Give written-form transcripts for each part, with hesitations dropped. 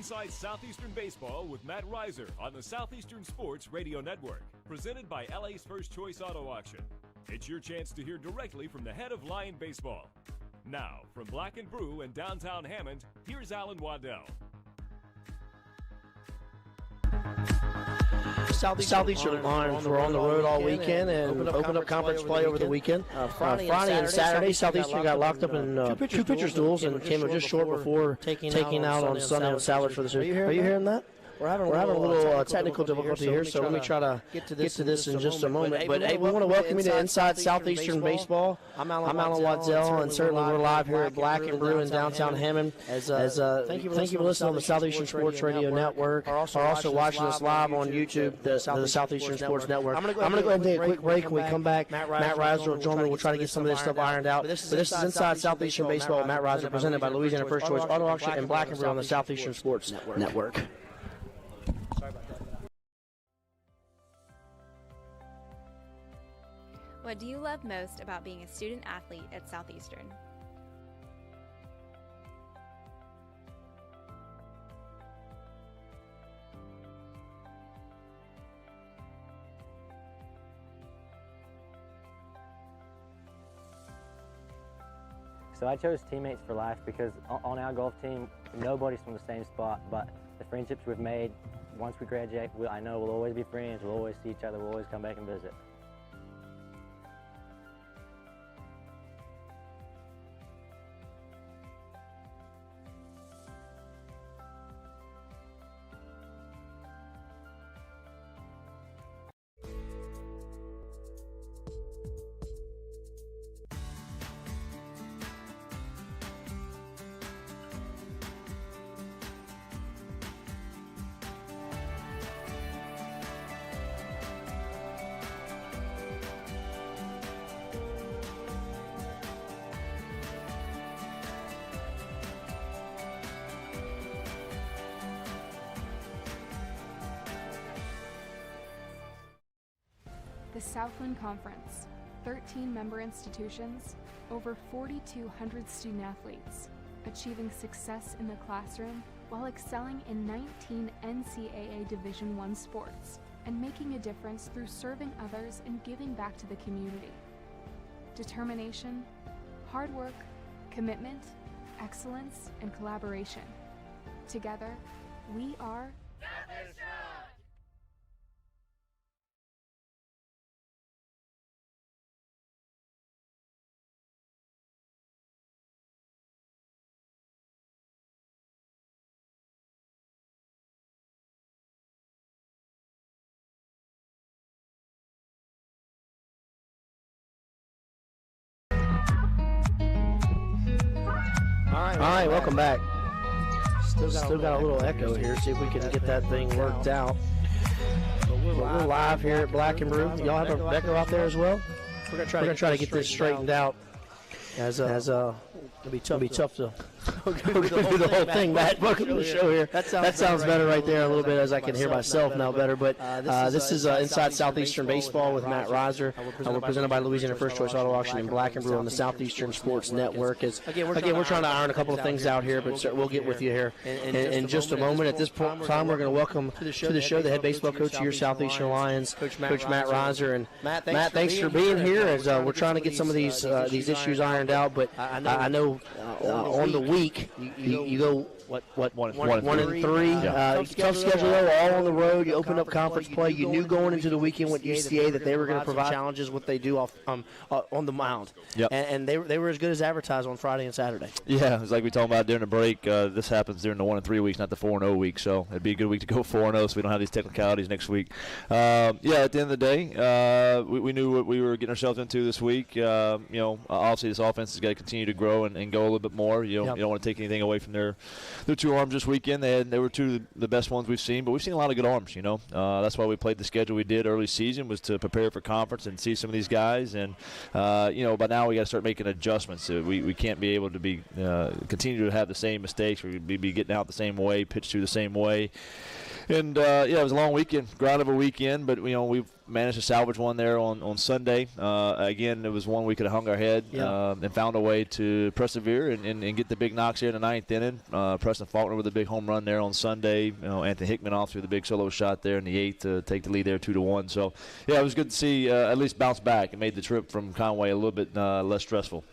Inside Southeastern Baseball with Matt Reiser on the Southeastern Sports Radio Network, presented by LA's First Choice Auto Auction. It's your chance to hear directly from the head of Lion Baseball. Now, from Black and Brew in downtown Hammond, here's Alan Waddell. Southeastern Lions were on the road all weekend and opened up conference play over the weekend. Friday and Saturday, Southeastern got locked up in two pitchers duels and came just short before taking out on Sunday on Salad for the series. Are you hearing that? We're having a little technical difficulty here, so let me try to get to this in just a moment. But hey, we want to welcome you to Inside Southeastern Baseball. I'm Alan Waddell, and certainly we're live here at Black and Brew in downtown Hammond. Thank you for listening on the Southeastern Sports Radio Network. Are also watching us live on YouTube, the Southeastern Sports Network. I'm going to go ahead and take a quick break. When we come back, Matt Reiser will join me. We'll try to get some of this stuff ironed out. But this is Inside Southeastern Baseball with Matt Reiser, presented by Louisiana First Choice Auto Auction and Black and Brew on the Southeastern Sports Network. What do you love most about being a student athlete at Southeastern? So I chose teammates for life because on our golf team, nobody's from the same spot, but the friendships we've made, once we graduate, I know we'll always be friends, we'll always see each other, we'll always come back and visit. The Southland Conference, 13 member institutions, over 4,200 student-athletes, achieving success in the classroom while excelling in 19 NCAA Division I sports and making a difference through serving others and giving back to the community. Determination, hard work, commitment, excellence, and collaboration. Together, we are Southeastern! All right, welcome back. Still got a little echo here. See if we can get that thing worked out. But we're live here at Black and Brew. Y'all have a echo out there as well? We're gonna try to get this straightened out. It'll be tough to go through the whole thing, Matt. Welcome to the show here. That sounds better right there a little bit, as I can hear myself now better. But this is Inside Southeastern Baseball with Matt Reiser. We're presented by Louisiana First Choice Auto Auction and Black and Brew on the Southeastern Sports Network. Again, we're trying to iron a couple of things out here, but we'll get with you here in just a moment. At this time, we're going to welcome to the show the head baseball coach of your Southeastern Lions, Coach Matt Reiser. And Matt, thanks for being here. As we're trying to get some of these issues ironed out, but I know on the week you go one and three. Tough schedule though, all on the road. You opened up conference play. You knew going into the weekend with UCA that they were going to provide challenges what they do on the mound. Yep. And they were as good as advertised on Friday and Saturday. Yeah, it's like we talked about during the break. This happens during the 1-3 weeks, not the 4-0 week. So it'd be a good week to go 4-0, so we don't have these technicalities next week. At the end of the day, we knew what we were getting ourselves into this week. Obviously this offense has got to continue to grow and go a little bit more. You don't want to take anything away from their two arms this weekend. They were two of the best ones we've seen, but we've seen a lot of good arms. That's why we played the schedule we did early season, was to prepare for conference and see some of these guys. And by now we got to start making adjustments. We can't be able to continue to have the same mistakes. We'd be getting out the same way, pitch through the same way. And, it was a long weekend, grind of a weekend, but, we've managed to salvage one there on Sunday. Again, it was one we could have hung our head and found a way to persevere and get the big knocks here in the ninth inning. Preston Faulkner with a big home run there on Sunday. Anthony Hickman off through the big solo shot there in the eighth to take the lead there 2-1. So, it was good to see at least bounce back and made the trip from Conway a little bit less stressful.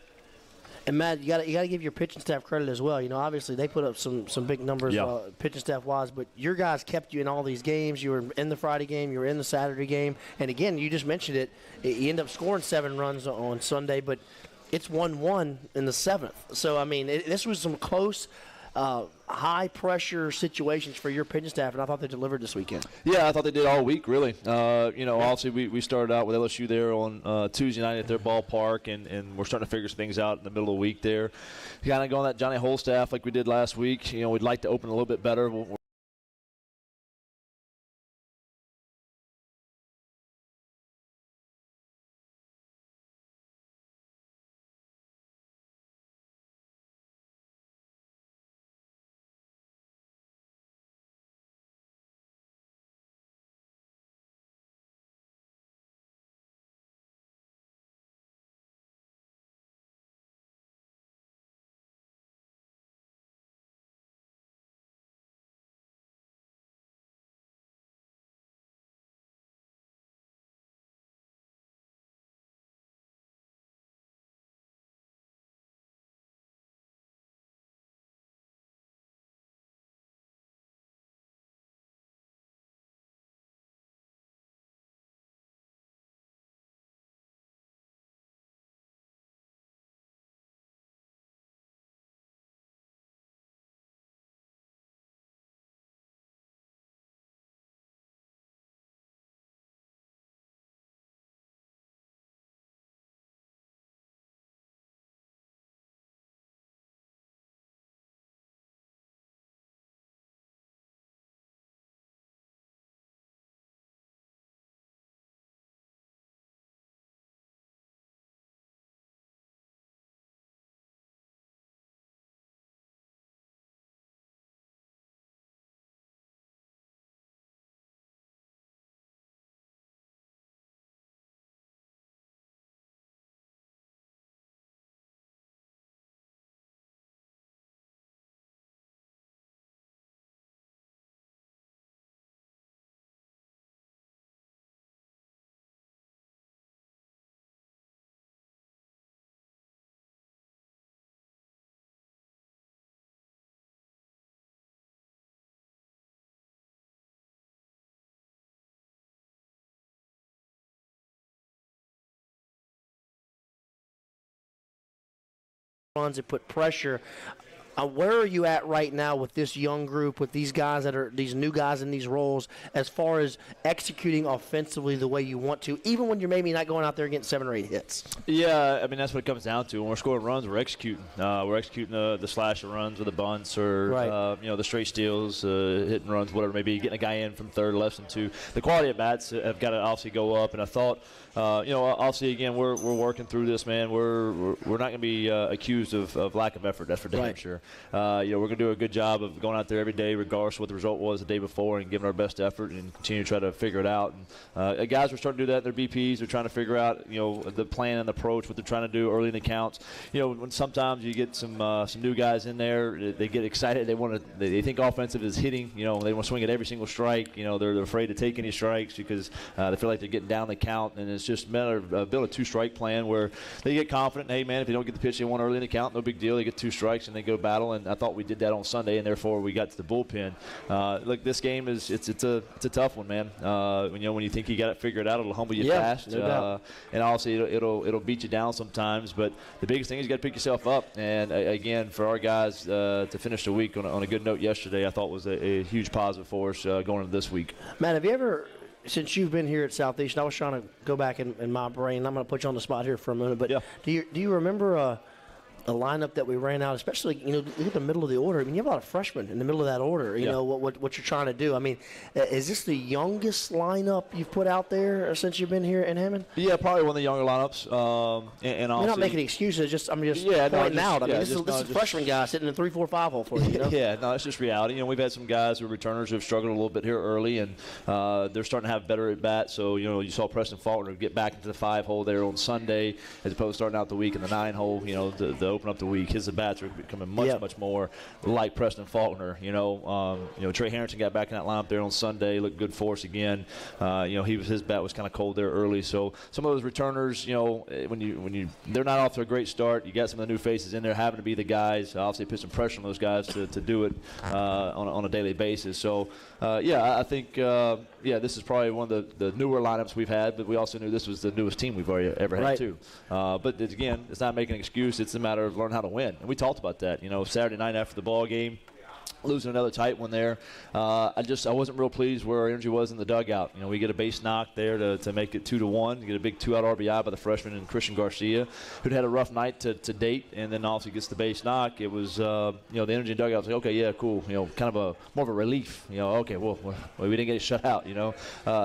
And Matt, you got to give your pitching staff credit as well. Obviously they put up some big numbers pitching staff wise, but your guys kept you in all these games. You were in the Friday game, you were in the Saturday game, and again, you just mentioned it. You end up scoring 7 runs on Sunday, but it's 1-1 in the 7th. So this was some close, high pressure situations for your pitching staff, and I thought they delivered this weekend. Yeah, I thought they did all week, really. Obviously we started out with LSU there on Tuesday night at their ballpark, and we're starting to figure some things out in the middle of the week there. Kind of going that Johnny Hole staff like we did last week. We'd like to open a little bit better. Runs and put pressure. Where are you at right now with this young group, with these guys that are these new guys in these roles, as far as executing offensively the way you want to, even when you're maybe not going out there and getting 7 or 8 hits? Yeah, that's what it comes down to. When we're scoring runs, we're executing. We're executing the slasher runs or the bunts or the straight steals, hitting runs, whatever it may be, getting a guy in from third, less than 2. The quality at bats have got to obviously go up, and I thought, obviously again we're working through this, man. We're not going to be accused of lack of effort. That's for damn sure. We're going to do a good job of going out there every day, regardless of what the result was the day before, and giving our best effort and continue to try to figure it out. And guys are starting to do that in their BPs. They're trying to figure out, the plan and approach, what they're trying to do early in the counts. When sometimes you get some new guys in there, they get excited. They think offensive is hitting. They want to swing at every single strike. They're afraid to take any strikes because they feel like they're getting down the count. And it's just a matter of build a 2-strike plan where they get confident. Hey, man, if they don't get the pitch they want early in the count, no big deal. They get 2 strikes and they go battle. And I thought we did that on Sunday, and therefore we got to the bullpen. Look, this game it's a tough one, man. When you think you got it figured out, it'll humble you fast. No doubt. And obviously it'll beat you down sometimes. But the biggest thing is you got to pick yourself up. And again, for our guys to finish the week on a good note yesterday, I thought was a huge positive for us going into this week. Matt, have you ever, since you've been here at Southeastern, I was trying to go back in my brain. I'm going to put you on the spot here for a minute, but do you remember a lineup that we ran out, especially, look at the middle of the order. I mean, you have a lot of freshmen in the middle of that order. You know, what you're trying to do. I mean, is this the youngest lineup you've put out there since you've been here in Hammond? Yeah, probably one of the younger lineups. And you're not making excuses. I'm just pointing out. I mean, this is a freshman guy sitting in 3-4-5 hole for you. Yeah, no, it's just reality. We've had some guys who are returners who have struggled a little bit here early, and they're starting to have better at bat. So, you saw Preston Faulkner get back into the 5 hole there on Sunday, as opposed to starting out the week in the 9 hole. To open up the week, his at bats are becoming much more like Preston Faulkner. Trey Harrington got back in that lineup there on Sunday, looked good for us again. His bat was kind of cold there early. So some of those returners, when they're not off to a great start, you got some of the new faces in there having to be the guys. Obviously, put some pressure on those guys to do it on a daily basis. So I think this is probably one of the newer lineups we've had, but we also knew this was the newest team we've ever had too. But again, it's not making an excuse. It's a matter of learning how to win. And we talked about that. Saturday night after the ball game, losing another tight one there. I wasn't real pleased where our energy was in the dugout. We get a base knock there to make it 2-1. You get a big 2-out RBI by the freshman and Christian Garcia, who'd had a rough night to date, and then also gets the base knock. It was the energy in the dugout was like, okay, yeah, cool. Kind of more of a relief. Okay, well, we didn't get it shut out.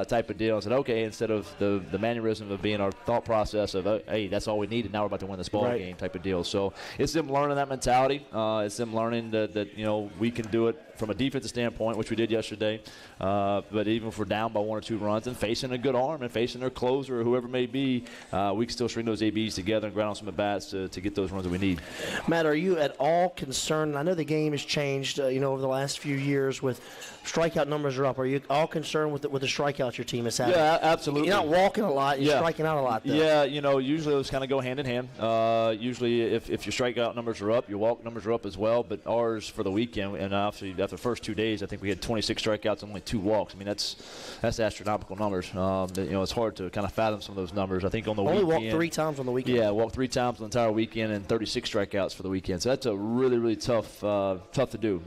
Type of deal. I said, okay, instead of the mannerism of being our thought process of, hey, that's all we needed. Now we're about to win this ball game type of deal. So it's them learning that mentality. It's them learning that we can do it from a defensive standpoint, which we did yesterday. But even if we're down by 1 or 2 runs and facing a good arm and facing their closer or whoever it may be, we can still string those ABs together and ground on some at-bats to get those runs that we need. Matt, are you at all concerned? I know the game has changed, over the last few years with strikeout numbers are up. Are you all concerned with the strikeouts your team has had? Yeah, absolutely. You're not walking a lot. You're striking out a lot, though. Yeah, usually those kind of go hand in hand. Usually if your strikeout numbers are up, your walk numbers are up as well. But ours for the weekend, and obviously after the first 2 days, I think we had 26 strikeouts and only 2 walks. I mean, that's astronomical numbers. It's hard to kind of fathom some of those numbers. I think on the weekend. Only walked 3 times on the weekend. Yeah, walked 3 times on the entire weekend and 36 strikeouts for the weekend. So that's a really, really tough to do.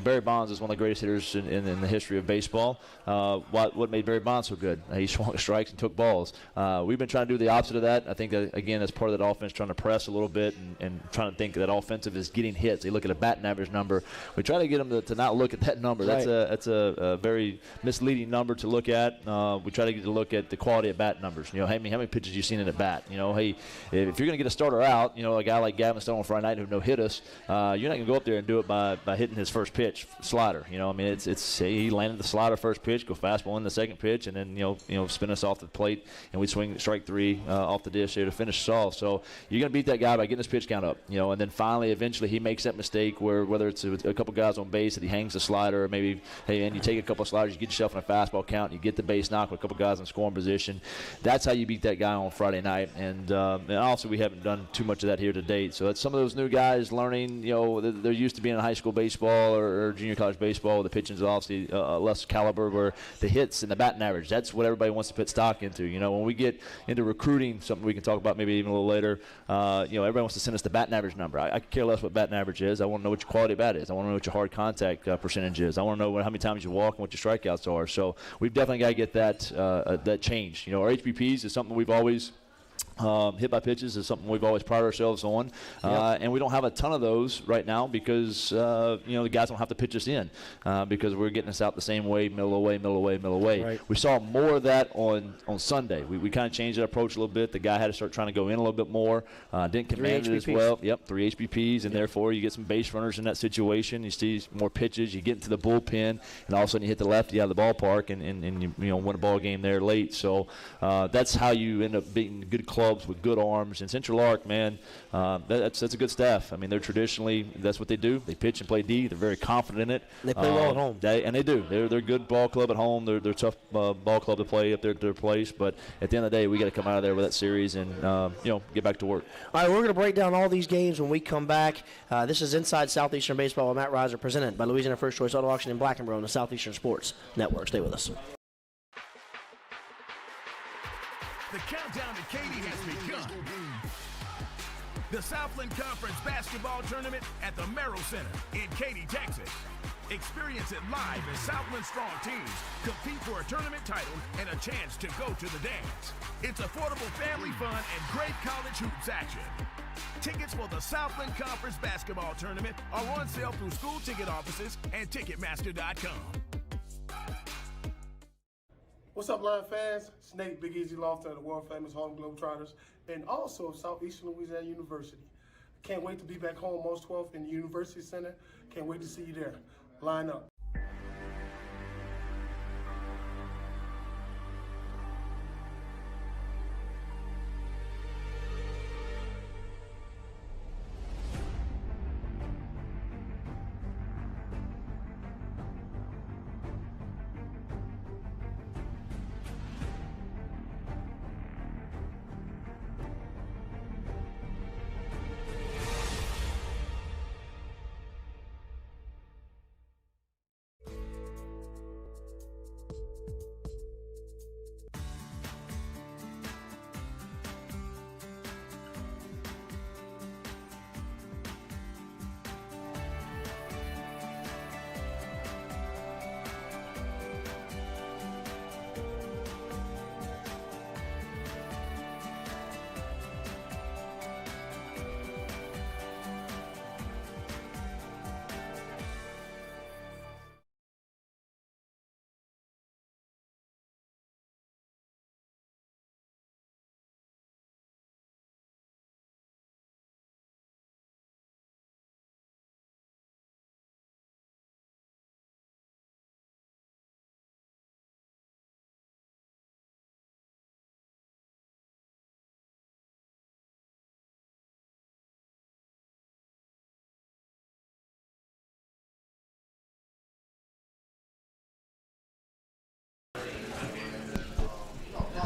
Barry Bonds is one of the greatest hitters in the history of baseball. What made Barry Bonds so good? He swung strikes and took balls. We've been trying to do the opposite of that. I think that, again, that's part of that offense, trying to press a little bit and trying to think that offensive is getting hits. They look at a batting average number. We try to get them to not look at that number. That's a very misleading number to look at. We try to get to look at the quality of bat numbers. How many pitches you seen in at bat? Hey, if you're going to get a starter out, a guy like Gavin Stone on Friday night who no-hit us, you're not going to go up there and do it by hitting his first pitch slider. He landed the slider first pitch, go fastball in the second pitch, and then spin us off the plate, and we swing strike 3 off the dish there to finish us off. So you're going to beat that guy by getting his pitch count up. And then finally, eventually, he makes that mistake where whether it's a couple guys on base that he hangs the slider, or maybe and you take a couple of sliders, you get yourself in a fastball count, and you get the base knock with a couple guys in scoring position. That's how you beat that guy on Friday night. And also, we haven't done too much of that here to date. So that's some of those new guys learning. They're used to being in high school baseball or junior college baseball. The pitching is obviously less caliber, where the hits and the batting average, that's what everybody wants to put stock into. When we get into recruiting, something we can talk about maybe even a little later, everybody wants to send us the batting average number. I could care less what batting average is. I want to know what your quality of bat is. I want to know what your hard contact percentage is. I want to know how many times you walk and what your strikeouts are. So we've definitely got to get that changed. Our HBPs is something we've always hit by pitches is something we've always prided ourselves on, and we don't have a ton of those right now because the guys don't have to pitch us in because we're getting us out the same way, middle away. Right. We saw more of that on Sunday. We kind of changed that approach a little bit. The guy had to start trying to go in a little bit more. Didn't command it as well. 3 HBPs, and therefore you get some base runners in that situation. You see more pitches. You get into the bullpen, and all of a sudden you hit the lefty out of the ballpark, and you win a ball game there late. So that's how you end up beating good clubs with good arms. And Central Arc, man, that's a good staff. I mean, they're traditionally, that's what they do. They pitch and play D. They're very confident in it. They play well at home. They do. They're a good ball club at home. They're a tough ball club to play up there at their place. But at the end of the day, we got to come out of there with that series and get back to work. All right, we're going to break down all these games when we come back. This is Inside Southeastern Baseball with Matt Reiser, presented by Louisiana First Choice Auto Auction in Black & on the Southeastern Sports Network. Stay with us. The countdown to Katy has begun. The Southland Conference Basketball Tournament at the Merrill Center in Katy, Texas. Experience it live as Southland Strong teams compete for a tournament title and a chance to go to the dance. It's affordable family fun and great college hoops action. Tickets for the Southland Conference Basketball Tournament are on sale through school ticket offices and Ticketmaster.com. What's up, Lion fans? It's Nate Big Easy Lofton of the world-famous Harlem Globetrotters and also Southeastern Louisiana University. Can't wait to be back home March 12th in the University Center. Can't wait to see you there. Line up.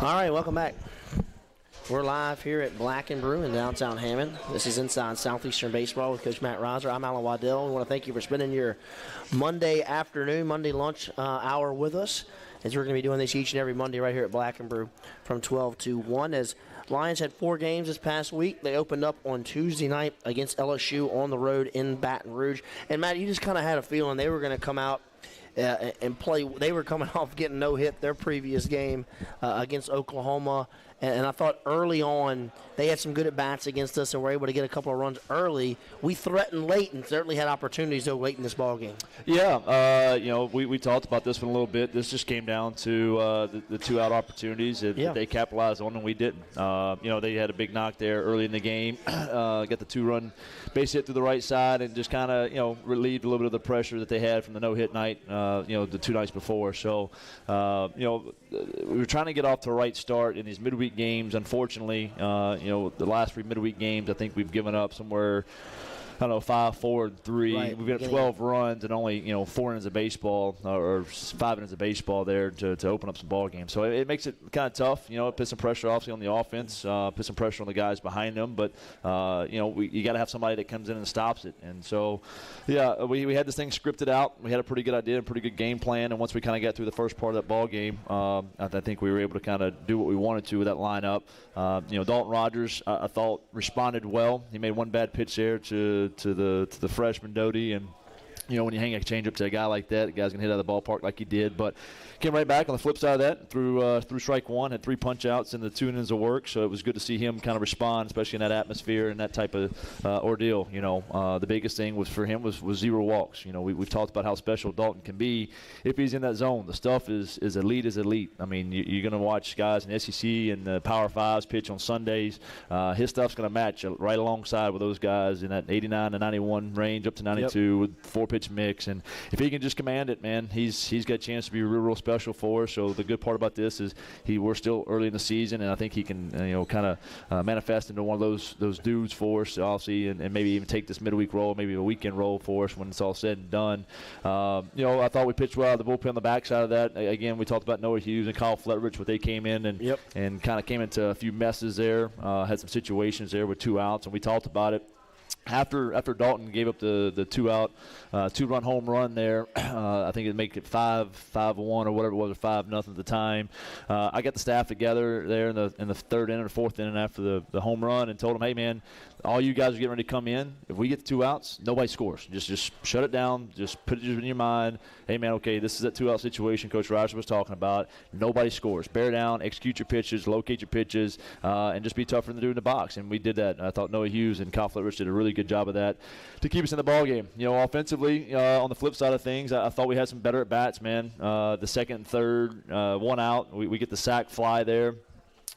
All right, welcome back. We're live here at Black and Brew in downtown Hammond. This is Inside Southeastern Baseball with Coach Matt Reiser. I'm Alan Waddell. We want to thank you for spending your Monday afternoon, Monday lunch hour with us, as we're going to be doing this each and every Monday right here at Black and Brew from 12 to 1. As Lions had 4 games this past week. They opened up on Tuesday night against LSU on the road in Baton Rouge. And, Matt, you just kind of had a feeling they were going to come out and play. They were coming off getting no hit their previous game against Oklahoma, and I thought early on they had some good at-bats against us and were able to get a couple of runs early. We threatened late and certainly had opportunities though late in this ball game. Yeah, we talked about this one a little bit. This just came down to the 2-out opportunities that they capitalized on and we didn't. They had a big knock there early in the game, got the 2-run base hit through the right side and just kind of relieved a little bit of the pressure that they had from the no-hit night. The 2 nights before. So, we were trying to get off to a right start in these midweek games. Unfortunately, the last 3 midweek games, I think we've given up somewhere, 5, 4, and 3. Right. We've got 12 runs and only, 4 innings of baseball or 5 innings of baseball there to open up some ball games. So it makes it kind of tough. It puts some pressure obviously on the offense, puts some pressure on the guys behind them. But, you got to have somebody that comes in and stops it. And so, we had this thing scripted out. We had a pretty good idea, a pretty good game plan. And once we kind of got through the first part of that ball game, I think we were able to kind of do what we wanted to with that lineup. Dalton Rogers, I thought, responded well. He made one bad pitch there to the freshman Doty, and when you hang a changeup to a guy like that, the guy's gonna hit out of the ballpark like he did. But came right back on the flip side of that through strike 1, had 3 punch outs in the 2 innings of work. So it was good to see him kind of respond, especially in that atmosphere and that type of ordeal. The biggest thing was for him was 0 walks. We've talked about how special Dalton can be if he's in that zone. The stuff is elite as elite. I mean, you're gonna watch guys in the SEC and the Power 5s pitch on Sundays. His stuff's gonna match right alongside with those guys in that 89 to 91 range up to 92 with 4-pitch mix. And if he can just command it, man, he's got a chance to be real special for us. So the good part about this is we're still early in the season, and I think he can kind of manifest into one of those dudes for us, obviously, and maybe even take this midweek role, maybe a weekend role for us when it's all said and done. I thought we pitched well out of the bullpen on the backside of that. Again, we talked about Noah Hughes and Kyle Fletridge, what they came in and kind of came into a few messes there, had some situations there with 2 outs, and we talked about it. After Dalton gave up the 2-out, 2-run home run there, I think it'd make it 5-1 or whatever it was, or 5-0 at the time. I got the staff together there in the 3rd inning or 4th inning after the home run and told them, hey man, all you guys are getting ready to come in. If we get the 2 outs, nobody scores. Just shut it down. Just put it in your mind. Hey, man, okay, this is that 2-out situation Coach Roger was talking about. Nobody scores. Bear down, execute your pitches, locate your pitches, and just be tougher than the dude in the box. And we did that. I thought Noah Hughes and Kyle Flittrich did a really good job of that to keep us in the ballgame. Offensively, on the flip side of things, I thought we had some better at-bats, man. The second and third, 1 out. We get the sac fly there.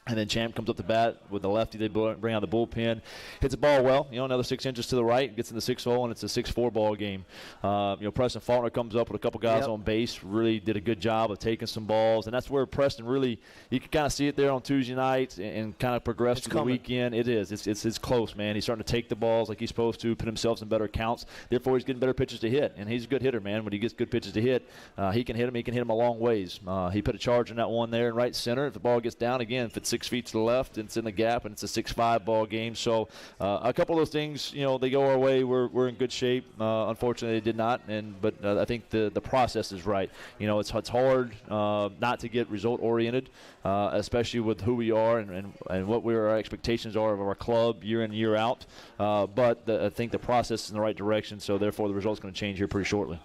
And then Champ comes up the bat with the lefty. They bring out the bullpen. Hits the ball well. Another 6 inches to the right. Gets in the 6 hole, and it's a 6-4 ball game. Preston Faulkner comes up with a couple guys on base. Really did a good job of taking some balls. And that's where Preston really, you can kind of see it there on Tuesday night and kind of progress through the weekend. It is. It's close, man. He's starting to take the balls like he's supposed to, put himself in better counts. Therefore, he's getting better pitches to hit. And he's a good hitter, man. When he gets good pitches to hit, he can hit them. He can hit them a long ways. He put a charge in that one there in right center. If the ball gets down again, if it's 6 feet to the left, it's in the gap, and it's a 6-5 ball game. So a couple of those things, they go our way. We're in good shape. Unfortunately, they did not. But I think the process is right. It's hard not to get result oriented, especially with who we are and what our expectations are of our club year in year out. But I think the process is in the right direction. So therefore, the result's going to change here pretty shortly.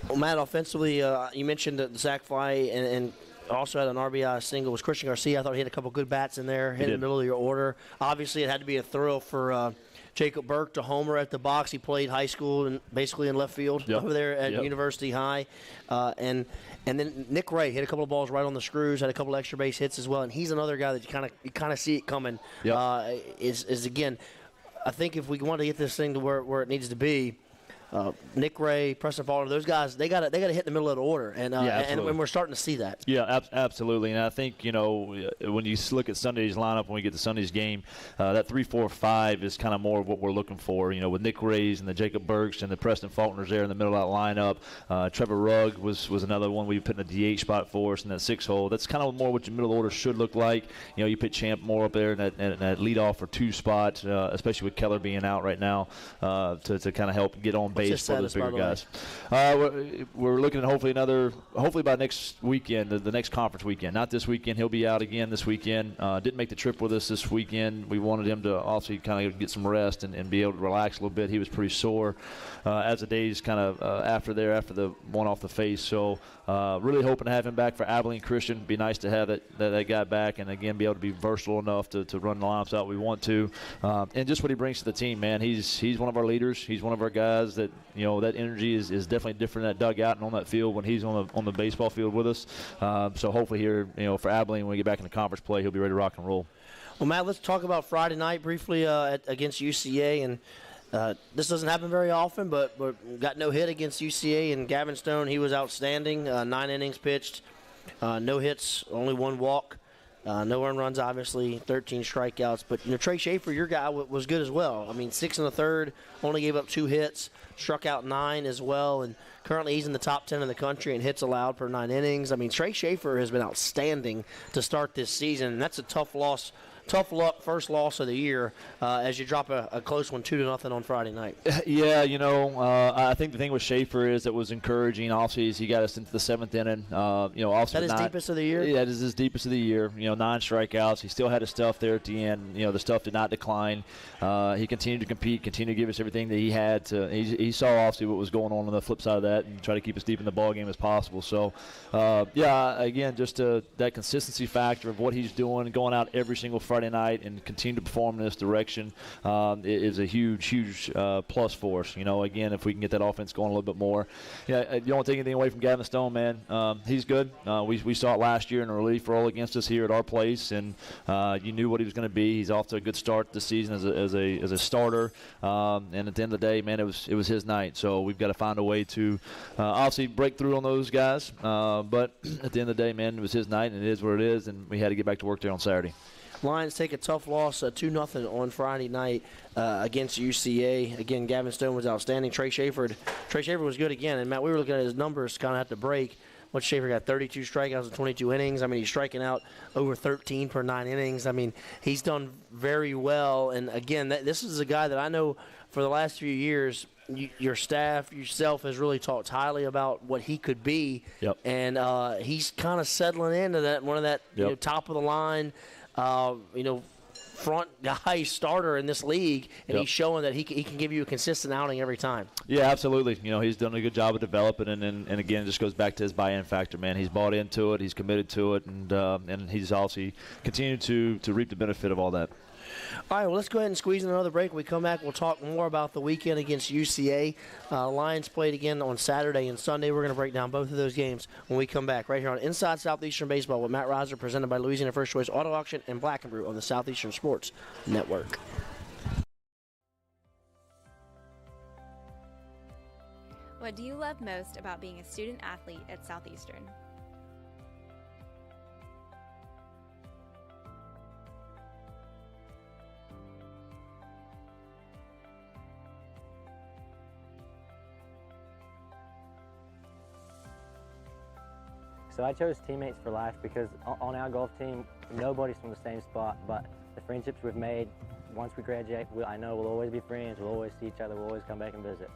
Well, Matt, offensively, you mentioned the sac fly and also had an RBI single was Christian Garcia. I thought he had a couple good bats in there, hit in the middle of your order. Obviously, it had to be a thrill for Jacob Burke to homer at the box. He played high school and basically in left field over there at University High. And then Nick Ray hit a couple of balls right on the screws, had a couple of extra base hits as well. And he's another guy that you kind of see it coming. Is again, I think if we want to get this thing to where it needs to be, Nick Ray, Preston Faulkner, those guys, they got to hit the middle of the order, and we're starting to see that. Yeah, absolutely. And I think when you look at Sunday's lineup, when we get to Sunday's game, that 3-4-5 is kind of more of what we're looking for. With Nick Ray's and the Jacob Burks and the Preston Faulkners there in the middle of that lineup. Trevor Rugg was another one we put in the DH spot for us in that 6 hole. That's kind of more what your middle order should look like. You put Champ more up there in that leadoff or 2 spot, especially with Keller being out right now, to kind of help get on base for those bigger guys. We're looking at hopefully by next weekend, the next conference weekend. Not this weekend. He'll be out again this weekend. Didn't make the trip with us this weekend. We wanted him to also kind of get some rest and be able to relax a little bit. He was pretty sore as the days kind of after the one off the face. So really hoping to have him back for Abilene Christian. Be nice to have that guy back and again be able to be versatile enough to run the lineups out we want to. And just what he brings to the team, man. He's one of our leaders. He's one of our guys that that energy is definitely different in that dugout and on that field when he's on the baseball field with us. So hopefully here, for Abilene when we get back in the conference play, he'll be ready to rock and roll. Well, Matt, let's talk about Friday night briefly against UCA. And this doesn't happen very often, but got no hit against UCA. And Gavin Stone, he was outstanding. 9 innings pitched, no hits, only 1 walk. No earned runs, obviously, 13 strikeouts. But Trey Schaefer, your guy, was good as well. 6 1/3, only gave up 2 hits, struck out 9 as well. And currently he's in the top 10 in the country in hits allowed per 9 innings. Trey Schaefer has been outstanding to start this season, and that's a tough luck first loss of the year as you drop a close one 2-0 on Friday night. Yeah, I think the thing with Schaefer is that was encouraging. Obviously, is he got us into the 7th inning. Also that is deepest of the year. Yeah, that is his deepest of the year. 9 strikeouts. He still had his stuff there at the end. The stuff did not decline. He continued to compete, continued to give us everything that he had. He saw obviously what was going on the flip side of that and try to keep us deep in the ball game as possible. So, again, just that consistency factor of what he's doing, going out every single Friday night and continue to perform in this direction is a huge plus for us. Again, if we can get that offense going a little bit more. You don't want to take anything away from Gavin Stone, man. He's good. We saw it last year in a relief role against us here at our place, and you knew what he was going to be. He's off to a good start this season as a starter. And at the end of the day, man, it was his night. So we've got to find a way to obviously break through on those guys. But at the end of the day, man, it was his night, and it is what it is, and we had to get back to work there on Saturday. Lions take a tough loss, 2-0 on Friday night against UCA. Again, Gavin Stone was outstanding. Trey Schaefer was good again. And, Matt, we were looking at his numbers kind of at the break. What Schaefer got 32 strikeouts in 22 innings. He's striking out over 13 per 9 innings. He's done very well. And, again, this is a guy that I know for the last few years your staff, yourself has really talked highly about what he could be. Yep. And he's kind of settling into one of that top of the line. front guy starter in this league, and he's showing that he can give you a consistent outing every time. Yeah, absolutely. He's done a good job of developing, and again, it just goes back to his buy-in factor, man. He's bought into it, he's committed to it, and he's obviously continued to reap the benefit of all that. All right, well, let's go ahead and squeeze in another break. When we come back, we'll talk more about the weekend against UCA. Lions played again on Saturday and Sunday. We're going to break down both of those games when we come back right here on Inside Southeastern Baseball with Matt Reiser, presented by Louisiana First Choice Auto Auction and Black & Brew on the Southeastern Sports Network. What do you love most about being a student athlete at Southeastern? So I chose teammates for life because on our golf team, nobody's from the same spot, but the friendships we've made, once we graduate, I know we'll always be friends, we'll always see each other, we'll always come back and visit.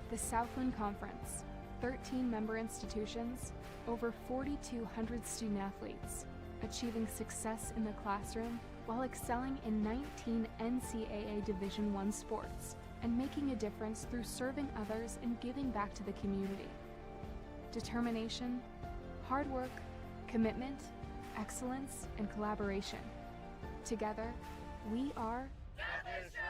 The Southland Conference, 13 member institutions, over 4,200 student athletes, achieving success in the classroom while excelling in 19 NCAA Division I sports and making a difference through serving others and giving back to the community. Determination, hard work, commitment, excellence, and collaboration. Together, we are Southeastern!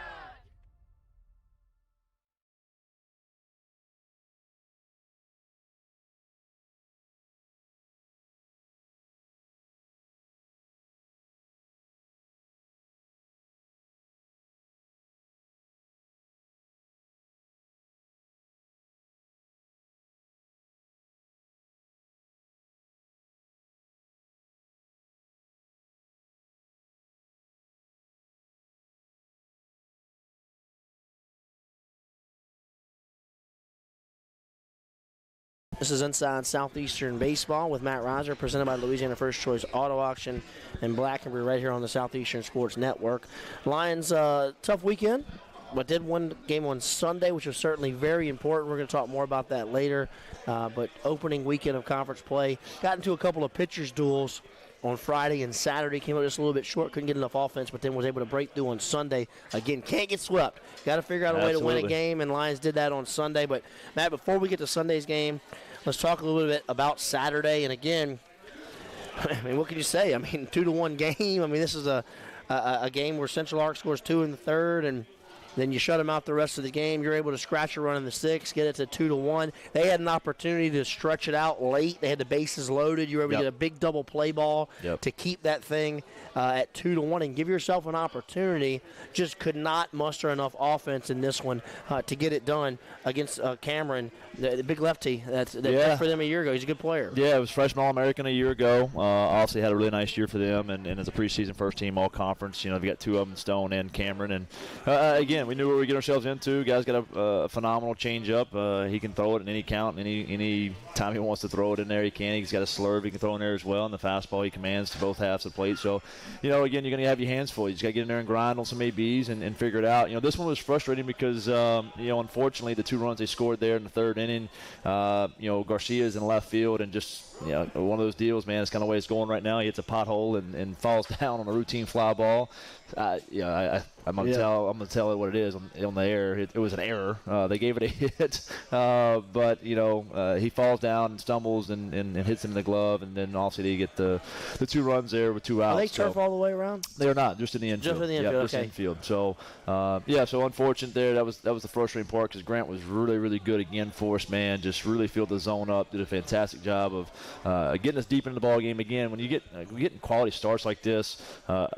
This is Inside Southeastern Baseball with Matt Reiser, presented by Louisiana First Choice Auto Auction and Black & Brew right here on the Southeastern Sports Network. Lions, tough weekend, but did one game on Sunday, which was certainly very important. We're going to talk more about that later. But opening weekend of conference play, got into a couple of pitchers' duels on Friday and Saturday. Came up just a little bit short, couldn't get enough offense, but then was able to break through on Sunday. Again, can't get swept. Got to figure out a way to win a game, and Lions did that on Sunday. But, Matt, before we get to Sunday's game, let's talk a little bit about Saturday. And, again, I mean, what can you say? I mean, 2-1 game. I mean, this is a game where Central Arc scores 2 in the third, and then you shut them out the rest of the game. You're able to scratch a run in the sixth, get it to 2-1. They had an opportunity to stretch it out late. They had the bases loaded. You were able to get a big double play ball to keep that thing at 2-1 and give yourself an opportunity. Just could not muster enough offense in this one to get it done against Cameron, the big lefty. That for them a year ago. He's a good player. Yeah, it was freshman All-American a year ago. Obviously had a really nice year for them, and as a preseason first team All-Conference, you know, they got two of them, Stone and Cameron. And again, we knew what we get ourselves into. Guy's got a phenomenal changeup. He can throw it in any count, any time he wants to throw it in there. He can. He's got a slurve he can throw in there as well, and the fastball he commands to both halves of the plate. So, you know, again, you're going to have your hands full. You just got to get in there and grind on some ABs and figure it out. You know, this one was frustrating because, you know, unfortunately, the 2 runs they scored there in the third inning, you know, Garcia's in left field, and just, you know, one of those deals, man. It's kind of the way it's going right now. He hits a pothole and falls down on a routine fly ball. You know, I'm gonna tell it what it is on the air. It was an error. They gave it a hit, but he falls down and stumbles and hits him in the glove, and then also they get the 2 runs there with 2 outs. Are they turf all the way around? They are not, just in the infield. Just in the infield, just infield. So so unfortunate there. That was the frustrating part because Grant was really, really good again for us, man. Just really filled the zone up. Did a fantastic job of getting us deep into the ball game again. When you getting quality starts like this,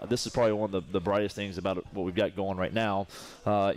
this is probably one of the brightest things about what we've got going right now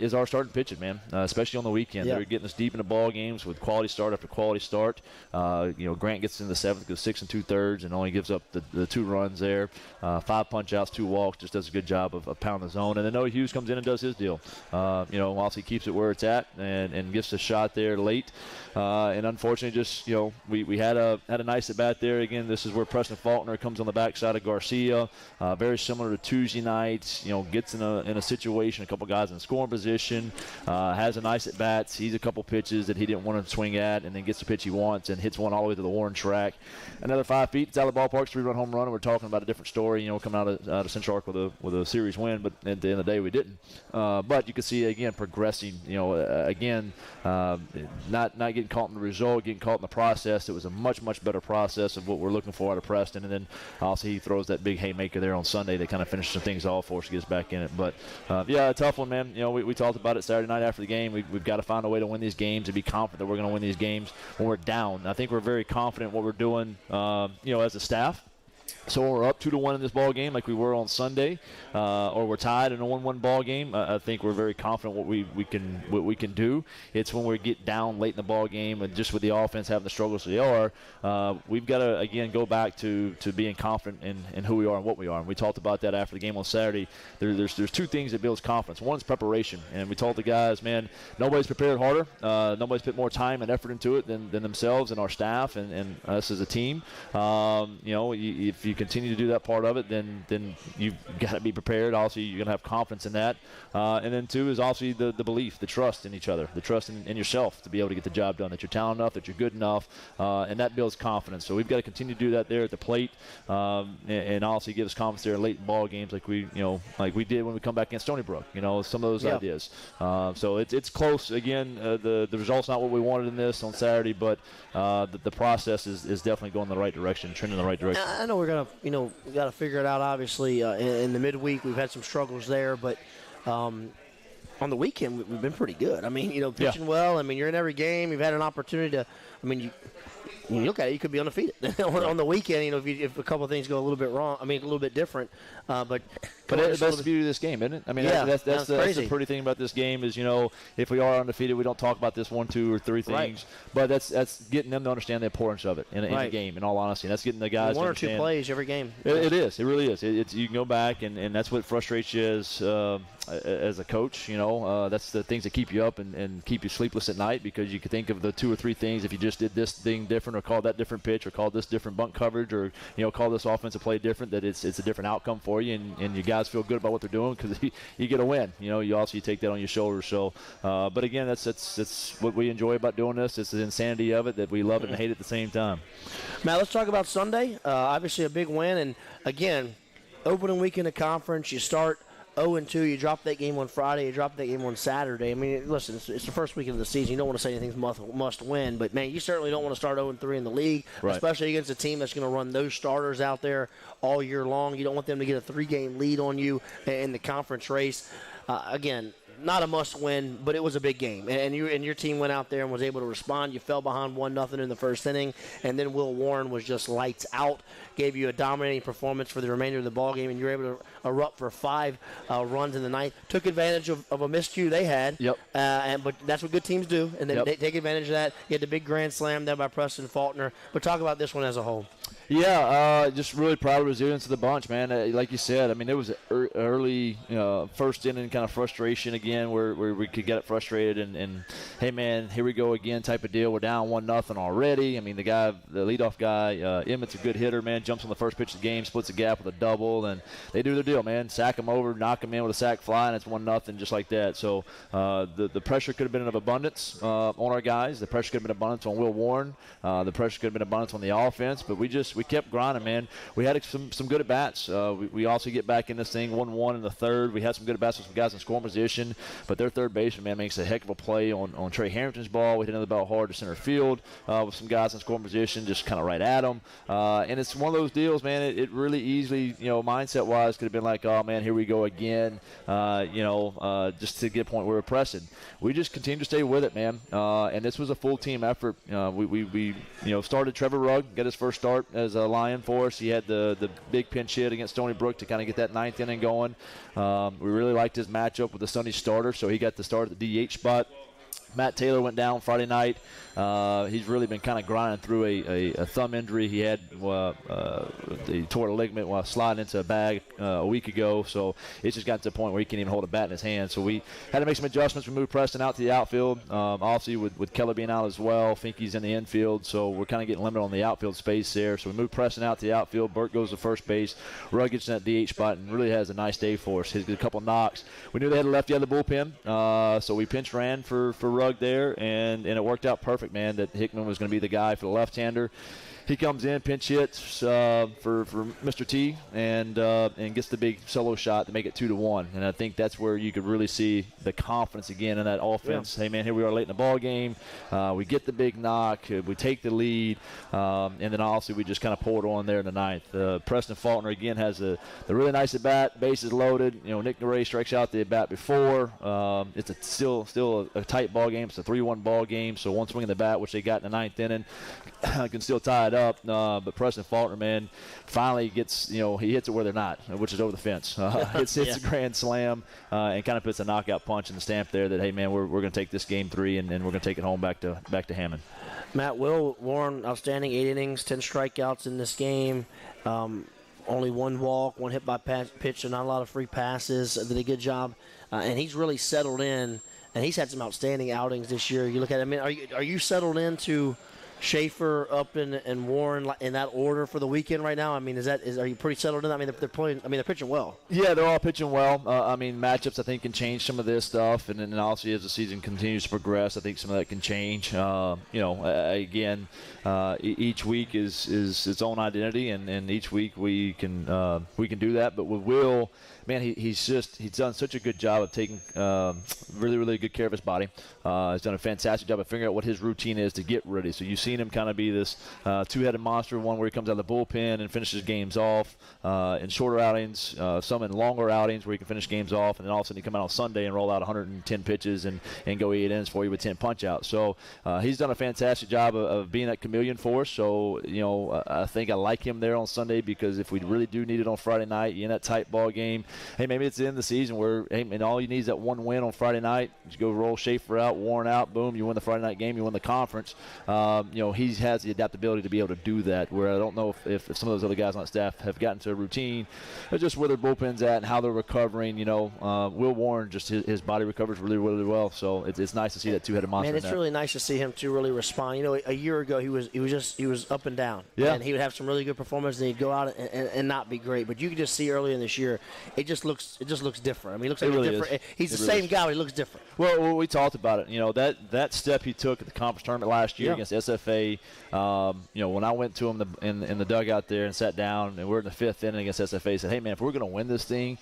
is our starting pitching, man. Especially on the weekend, they're getting us deep into ball games with quality start after quality start. Grant gets in the 7th, goes 6 2/3, and only gives up the 2 runs there. 5 punch outs, 2 walks, just does a good job of pounding the zone. And then Noah Hughes comes in and does his deal. Whilst he keeps it where it's at and gets a shot there late. And unfortunately, just we had a nice at bat there. Again, this is where Preston Faulkner comes on the backside of Garcia. Very similar to Tuesday night. Gets in a situation, a couple guys in scoring position, has a nice at bat, sees a couple pitches that he didn't want to swing at, and then gets the pitch he wants and hits one all the way to the Warren track. Another 5 feet. It's out of the ballpark, 3-run home run. And we're talking about a different story. Coming out of Central Arc with a series win, but at the end of the day, we didn't. But you can see again progressing. Not getting caught in the result, getting caught in the process. It was a much better process of what we're looking for out of Preston. And then also he throws that big haymaker there on Sunday that kind of finishes some things off for us, gets back in it. But a tough one, man. We talked about it Saturday night after the game. We've got to find a way to win these games and be confident that we're going to win these games when we're down. I think we're very confident what we're doing, as a staff. So when we're up 2-1 in this ball game, like we were on Sunday, or we're tied in a 1-1 ball game, I think we're very confident what we can do. It's when we get down late in the ball game and just with the offense having the struggles they are, we've got to again go back to being confident in who we are and what we are. And we talked about that after the game on Saturday. There's 2 things that builds confidence. One is preparation, and we told the guys, man, nobody's prepared harder. Nobody's put more time and effort into it than themselves and our staff and us as a team. If you continue to do that part of it, then you've got to be prepared. Also, you're going to have confidence in that. And then 2 is obviously the belief, the trust in each other, the trust in yourself to be able to get the job done, that you're talented enough, that you're good enough, and that builds confidence. So we've got to continue to do that there at the plate, and also give us confidence there in late ball games like we did when we come back against Stony Brook. Some of those ideas. So it's close. Again, the result's not what we wanted in this on Saturday, but the process is definitely going in the right direction, trending in the right direction. I know we're gonna, we got to figure it out. Obviously, in the midweek we've had some struggles there, but on the weekend we've been pretty good. I mean, pitching well. I mean, you're in every game. You've had an opportunity to. I mean, you look at it, you could be undefeated on the weekend. If a couple of things go a little bit wrong, a little bit different, but that's the beauty of this game, isn't it? I mean, that's the pretty thing about this game is, if we are undefeated, we don't talk about this 1, 2, or 3 things, right. But that's getting them to understand the importance of it in a game. In all honesty, and that's getting the guys 1 or 2 plays every game. It is. It really is. You can go back, and that's what frustrates you as a coach. That's the things that keep you up and keep you sleepless at night, because you can think of the 2 or 3 things if you just did this thing different, or called that different pitch, or called this different bunt coverage, or call this offensive play different, that it's a different outcome for you, and you guys feel good about what they're doing because you get a win. You take that on your shoulders. So, but again, that's what we enjoy about doing this. It's the insanity of it that we love it and hate it at the same time. Matt, let's talk about Sunday. Obviously a big win, and again, opening weekend of conference. You start 0-2, you drop that game on Friday, you drop that game on Saturday. I mean, listen, it's the first week of the season. You don't want to say anything's must win, but, man, you certainly don't want to start 0-3 in the league, right, especially against a team that's going to run those starters out there all year long. You don't want them to get a 3-game lead on you in the conference race. Again, not a must-win, but it was a big game. And your team went out there and was able to respond. You fell behind 1-0 in the first inning, and then Will Warren was just lights out, gave you a dominating performance for the remainder of the ballgame, and you were able to erupt for 5 runs in the ninth. Took advantage of a miscue they had. Yep. But that's what good teams do, and then they take advantage of that. You had the big grand slam there by Preston Faulkner. But talk about this one as a whole. Yeah, just really proud of the resilience of the bunch, man. Like you said, I mean, it was an early first inning kind of frustration again where we could get frustrated and hey, man, here we go again type of deal. We're down 1-0 already. I mean, the leadoff guy, Emmett's a good hitter, man, jumps on the first pitch of the game, splits the gap with a double, and they do their deal, man. Sack him over, knock him in with a sack fly, and it's 1-0 just like that. So the pressure could have been of abundance on our guys. The pressure could have been abundance on Will Warren. The pressure could have been abundance on the offense, but we just we kept grinding, man. We had some good at-bats. We also get back in this thing 1-1 in the third. We had some good at-bats with some guys in scoring position, but their third baseman, man, makes a heck of a play on Trey Harrington's ball. We hit another ball hard to center field with some guys in scoring position, just kind of right at them. And it's one of those deals, man, it really easily, mindset-wise could have been like, oh, man, here we go again, just to get a point where we're pressing. We just continue to stay with it, man. And this was a full team effort. We started Trevor Rugg, got his first start as a Lion for us. He had the big pinch hit against Stony Brook to kind of get that ninth inning going. We really liked his matchup with the Sunday starter, so he got the start at the DH spot. Matt Taylor went down Friday night. He's really been kind of grinding through a thumb injury. He had he tore a ligament while sliding into a bag a week ago, so it's just got to the point where he can't even hold a bat in his hand. So we had to make some adjustments. We moved Preston out to the outfield, obviously with Keller being out as well. Finke's in the infield, so we're kind of getting limited on the outfield space there. So we moved Preston out to the outfield. Burt goes to first base. Rugg gets in that DH spot and really has a nice day for us. He's got a couple knocks. We knew they had a lefty out of the bullpen, so we pinch ran for Rugg there, and it worked out perfect, man, that Hickman was going to be the guy for the left-hander. He comes in, pinch hits for Mr. T, and gets the big solo shot to make it 2-1. And I think that's where you could really see the confidence again in that offense. Yeah. Hey, man, here we are late in the ball game. We get the big knock. We take the lead. And then obviously we just kind of pulled on there in the ninth. Preston Faulkner, again, has the really nice at-bat. Bases loaded. Nick Garay strikes out the at-bat before. It's still a tight ball game. It's a 3-1 ball game. So one swing in the bat, which they got in the ninth inning, can still tie it up. But Preston Faulkner, man, finally gets, he hits it where they're not, which is over the fence. Hits a grand slam and kind of puts a knockout punch in the stamp there that, hey, man, we're going to take this game 3 and we're going to take it home back to Hammond. Matt, Will Warren, outstanding 8 innings, 10 strikeouts in this game. Only 1 walk, 1 hit by pitch, and not a lot of free passes. Did a good job. And he's really settled in, and he's had some outstanding outings this year. You look at him, are you settled into Schaefer, Upton, and Warren in that order for the weekend right now? I mean, are you pretty settled in? I mean, they're playing. I mean, they're pitching well. Yeah, they're all pitching well. Matchups I think can change some of this stuff, and then obviously as the season continues to progress, I think some of that can change. Again, each week is its own identity, and each week we can do that. But with Will, man, he's done such a good job of taking really, really good care of his body. He's done a fantastic job of figuring out what his routine is to get ready. So you've seen him kind of be this two-headed monster, one where he comes out of the bullpen and finishes games off in shorter outings, some in longer outings where he can finish games off, and then all of a sudden he come out on Sunday and roll out 110 pitches and go 8 innings for you with 10 punch-outs. So he's done a fantastic job of being that chameleon for us. So, I think I like him there on Sunday because if we really do need it on Friday night, you're in that tight ball game, hey, maybe it's the end of the season where, hey, man, all you need is that one win on Friday night. You go roll Schaefer out, Warren out, boom, you win the Friday night game, you win the conference. He has the adaptability to be able to do that, where I don't know if some of those other guys on staff have gotten to a routine, or just where their bullpen's at and how they're recovering. Will Warren, just his body recovers really, really well. So it's nice to see that two-headed monster. Man, it's really nice to see him to really respond. A year ago he was up and down. Yeah. And he would have some really good performances, and he'd go out and not be great. But you could just see earlier in this year, it just looks different. I mean, he looks like really different. He's the same guy, but he looks different. Well, we talked about it. That step he took at the conference tournament last year against SFA. When I went to him in the dugout there and sat down, and we're in the 5th inning against SFA, he said, "Hey man, if we're going to win this thing,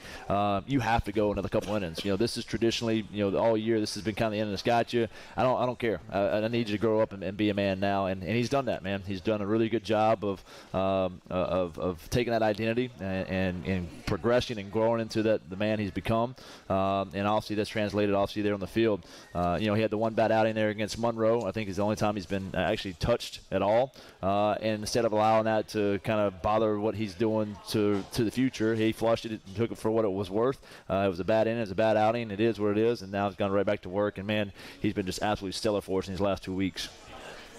you have to go another couple innings. This is traditionally, all year this has been kind of the end that's got you. I don't care. I need you to grow up and be a man now." And he's done that, man. He's done a really good job of taking that identity and progressing and growing into the man he's become. And obviously that's translated there on the field. He had the one bat outing there against Monroe. I think it's the only time he's been actually touched at all. And instead of allowing that to kind of bother what he's doing to the future, he flushed it and took it for what it was worth. It was a bad inning, it was a bad outing. It is what it is, and now he's gone right back to work. And man, he's been just absolutely stellar for us in these last 2 weeks.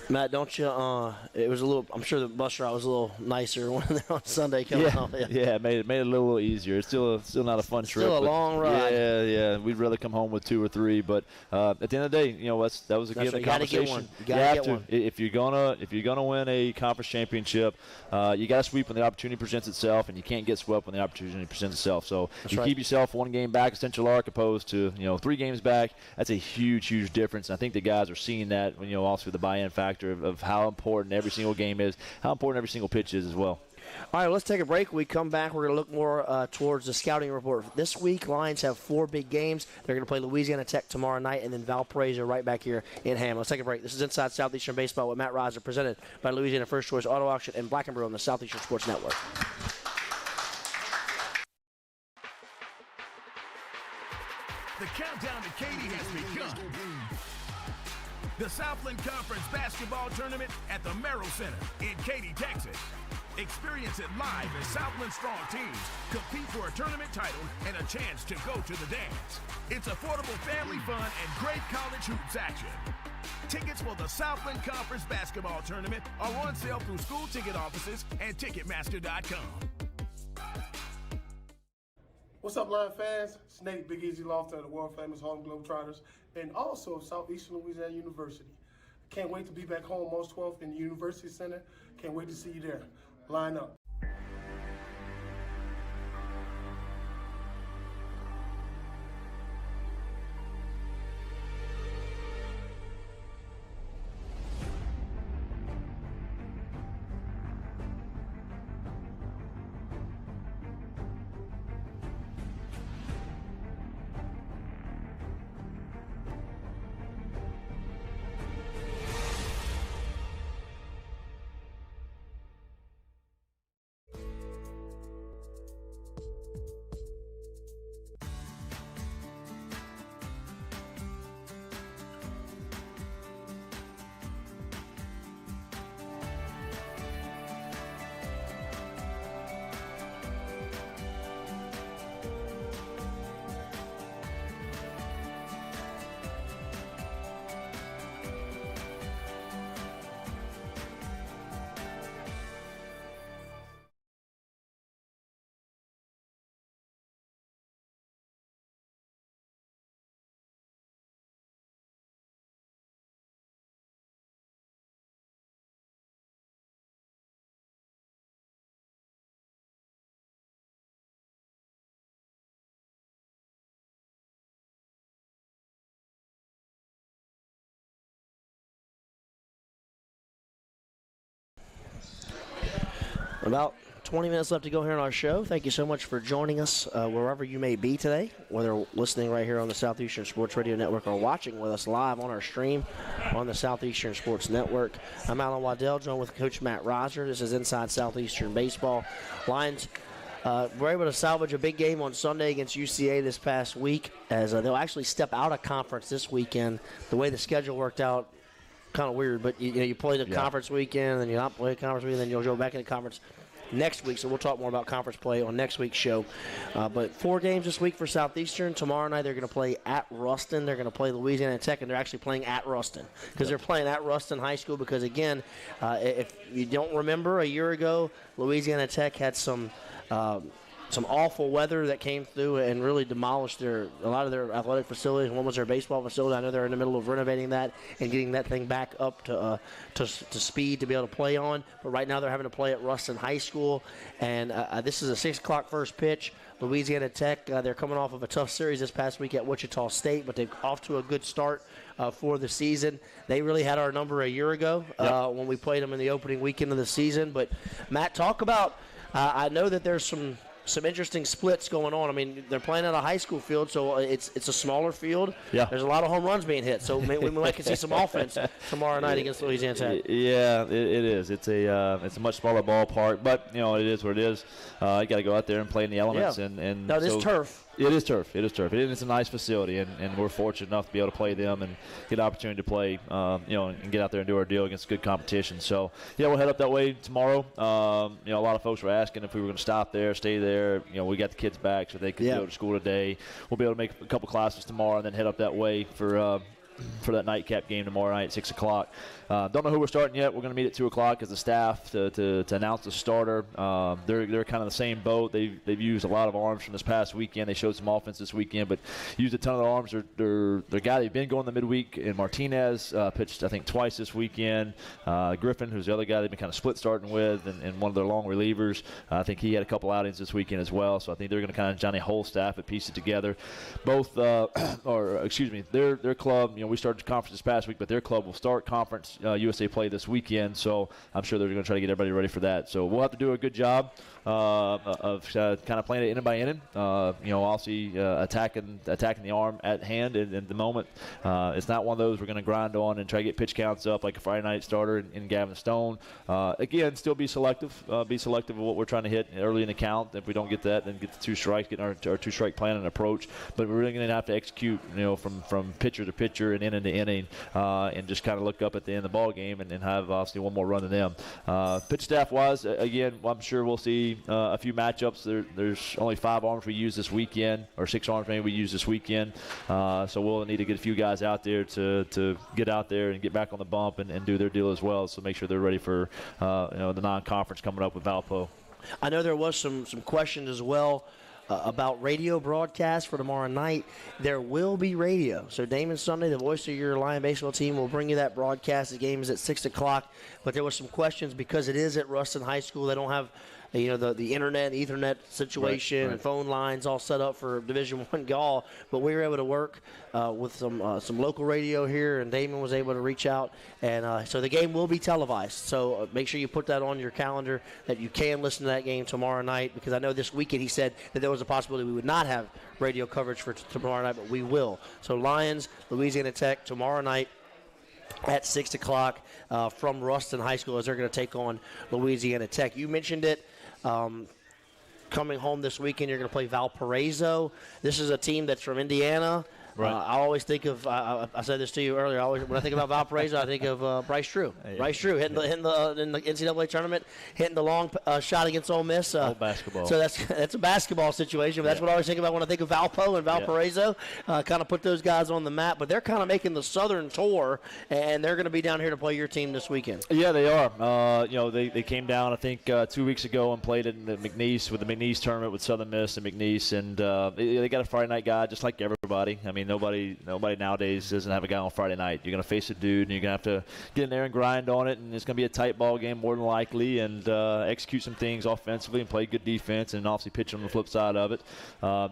Matt, don't you? It was a little. I'm sure the bus ride was a little nicer when they're on Sunday coming home. Yeah, made it a little easier. It's still not a fun trip. Still a long ride. Yeah. We'd rather come home with 2 or 3, but at the end of the day, that was a given conversation. You gotta get one. If you're gonna win a conference championship, you got to sweep when the opportunity presents itself, and you can't get swept when the opportunity presents itself. So keep yourself 1 game back at Central Arc opposed to 3 games back. That's a huge difference. And I think the guys are seeing that. Also the buy-in factor factor of how important every single game is, how important every single pitch is as well. All right, let's take a break. When we come back, we're going to look more towards the scouting report. This week, Lions have 4 big games. They're going to play Louisiana Tech tomorrow night, and then Valparaiso right back here in Hammond. Let's take a break. This is Inside Southeastern Baseball with Matt Reiser, presented by Louisiana First Choice Auto Auction and Black & Brew on the Southeastern Sports Network. The countdown to Katy has begun. The Southland Conference Basketball Tournament at the Merrill Center in Katy, Texas. Experience it live as Southland strong teams compete for a tournament title and a chance to go to the dance. It's affordable family fun and great college hoops action. Tickets for the Southland Conference Basketball Tournament are on sale through school ticket offices and Ticketmaster.com. What's up, Lion fans? It's Nate Big Easy Lofton of the world-famous Harlem Globetrotters and also of Southeastern Louisiana University. Can't wait to be back home March 12th in the University Center. Can't wait to see you there. Line up. About 20 minutes left to go here on our show. Thank you so much for joining us wherever you may be today, whether listening right here on the Southeastern Sports Radio Network or watching with us live on our stream on the Southeastern Sports Network. I'm Alan Waddell, joined with Coach Matt Reiser. This is Inside Southeastern Baseball. Lions were able to salvage a big game on Sunday against UCA this past week, as they'll actually step out of conference this weekend. The way the schedule worked out, kind of weird, but you play the conference weekend, and then you not play the conference weekend, then you'll go back into conference next week. So we'll talk more about conference play on next week's show. But 4 games this week for Southeastern. Tomorrow night they're going to play at Ruston. They're going to play Louisiana Tech, and they're actually playing at Ruston because they're playing at Ruston High School. Because again, if you don't remember, a year ago Louisiana Tech had some awful weather that came through and really demolished a lot of their athletic facilities. One was their baseball facility. I know they're in the middle of renovating that and getting that thing back up to speed to be able to play on. But right now they're having to play at Ruston High School, and this is a 6 o'clock first pitch. Louisiana Tech, they're coming off of a tough series this past week at Wichita State, but they're off to a good start for the season. They really had our number a year ago when we played them in the opening weekend of the season. But, Matt, talk about I know that there's some interesting splits going on. I mean, they're playing at a high school field, so it's a smaller field. Yeah. There's a lot of home runs being hit, so we might see some offense tomorrow night against Louisiana Tech. Yeah, it is. It's a much smaller ballpark, but it is what it is. You got to go out there and play in the elements. Yeah. And no, this turf. It is turf. It's a nice facility, and we're fortunate enough to be able to play them and get an opportunity to play, and get out there and do our deal against good competition. So, we'll head up that way tomorrow. A lot of folks were asking if we were going to stop there, stay there. We got the kids back so they could go to school today. We'll be able to make a couple classes tomorrow and then head up that way for that nightcap game tomorrow night at 6 o'clock. Don't know who we're starting yet. We're going to meet at 2 o'clock as a staff to announce the starter. They're kind of the same boat. They've used a lot of arms from this past weekend. They showed some offense this weekend, but used a ton of their arms. Their guy they've been going the midweek, and Martinez pitched, I think, twice this weekend. Griffin, who's the other guy they've been kind of split starting with, and one of their long relievers. I think he had a couple outings this weekend as well, so I think they're going to kind of Johnny whole staff and piece it together. Both, their club, we started conference this past week, but their club will start conference USA play this weekend. So I'm sure they're going to try to get everybody ready for that. So we'll have to do a good job of kind of playing it inning by inning. Obviously attacking the arm at hand at the moment. It's not one of those we're going to grind on and try to get pitch counts up like a Friday night starter in Gavin Stone. Again, still be selective. Be selective of what we're trying to hit early in the count. If we don't get that, then get the 2 strikes, get our 2-strike plan and approach. But we're really going to have to execute, from pitcher to pitcher and inning to inning, and just kind of look up at the end of the ball game and have obviously one more run than them. Pitch staff wise, again, I'm sure we'll see a few matchups. There's only 5 arms we use this weekend, or 6 arms maybe we use this weekend. So we'll need to get a few guys out there to get out there and get back on the bump and do their deal as well. So make sure they're ready for the non-conference coming up with Valpo. I know there was some questions as well about radio broadcast for tomorrow night. There will be radio. So Damon Sunday, the voice of your Lion baseball team, will bring you that broadcast. The game is at 6 o'clock. But there were some questions because it is at Ruston High School. They don't have the internet, Ethernet situation, right. And phone lines all set up for Division I Gall. But we were able to work with some local radio here, and Damon was able to reach out. And so the game will be televised. So make sure you put that on your calendar that you can listen to that game tomorrow night, because I know this weekend he said that there was a possibility we would not have radio coverage for tomorrow night, but we will. So Lions, Louisiana Tech tomorrow night at 6 o'clock from Ruston High School as they're going to take on Louisiana Tech. You mentioned it. Coming home this weekend, you're going to play Valparaiso. This is a team that's from Indiana. Right. I always think of, I said this to you earlier, when I think about Valparaiso, I think of Bryce Drew. Yeah. Bryce Drew hitting in the NCAA tournament, hitting the long shot against Ole Miss. Basketball. So that's a basketball situation. But that's what I always think about when I think of Valpo and Valparaiso. Kind of put those guys on the map. But they're kind of making the Southern tour, and they're going to be down here to play your team this weekend. Yeah, they are. They came down, I think, 2 weeks ago and played in the McNeese with the McNeese tournament with Southern Miss and McNeese. And they got a Friday night guy just like everybody. I mean, nobody nowadays doesn't have a guy on Friday night. You're going to face a dude, and you're going to have to get in there and grind on it, and it's going to be a tight ball game more than likely, and execute some things offensively and play good defense, and obviously pitch on the flip side of it.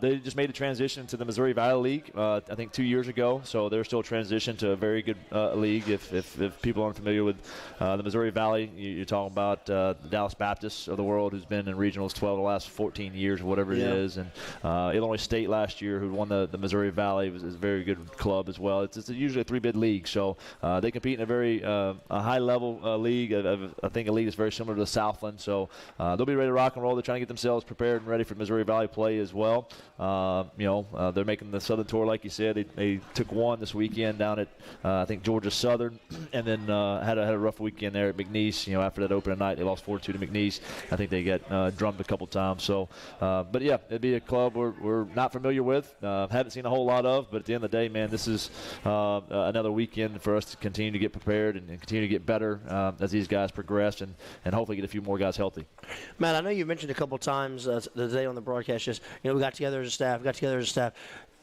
They just made a transition to the Missouri Valley League, I think 2 years ago, so they're still transitioned to a very good league. If people aren't familiar with the Missouri Valley, you're talking about the Dallas Baptist of the world, who's been in regionals 12 of the last 14 years or whatever it is, and Illinois State last year, who won the Missouri Valley, is a very good club as well. It's usually a 3-bid league, so they compete in a very a high-level league. I think a league that's very similar to the Southland, so they'll be ready to rock and roll. They're trying to get themselves prepared and ready for Missouri Valley play as well. They're making the Southern tour, like you said. They took one this weekend down at I think Georgia Southern, and then had a rough weekend there at McNeese. After that opening night, they lost 4-2 to McNeese. I think they got drummed a couple times. So, but yeah, it'd be a club we're not familiar with, haven't seen a whole lot of, but at the end of the day, man, this is another weekend for us to continue to get prepared and continue to get better as these guys progress and hopefully get a few more guys healthy. Matt, I know you mentioned a couple times today on the broadcast, just, we got together as a staff.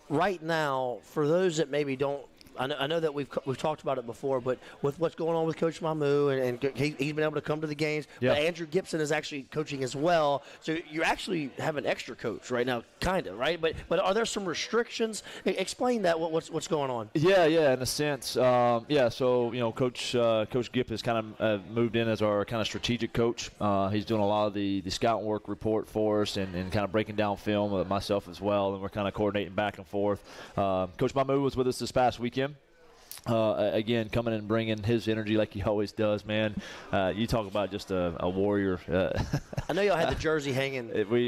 Right now, for those that maybe don't, I know that we've talked about it before, but with what's going on with Coach Mamu and he's been able to come to the games, but Andrew Gibson is actually coaching as well. So you actually have an extra coach right now, kind of, right? But are there some restrictions? Explain that. What's going on? Yeah, in a sense. So Coach Gipp has kind of moved in as our kind of strategic coach. He's doing a lot of the scout work report for us and kind of breaking down film with myself as well, and we're kind of coordinating back and forth. Coach Mamu was with us this past weekend. Again, coming and bringing his energy like he always does, man. You talk about just a warrior. I know y'all had the jersey hanging. We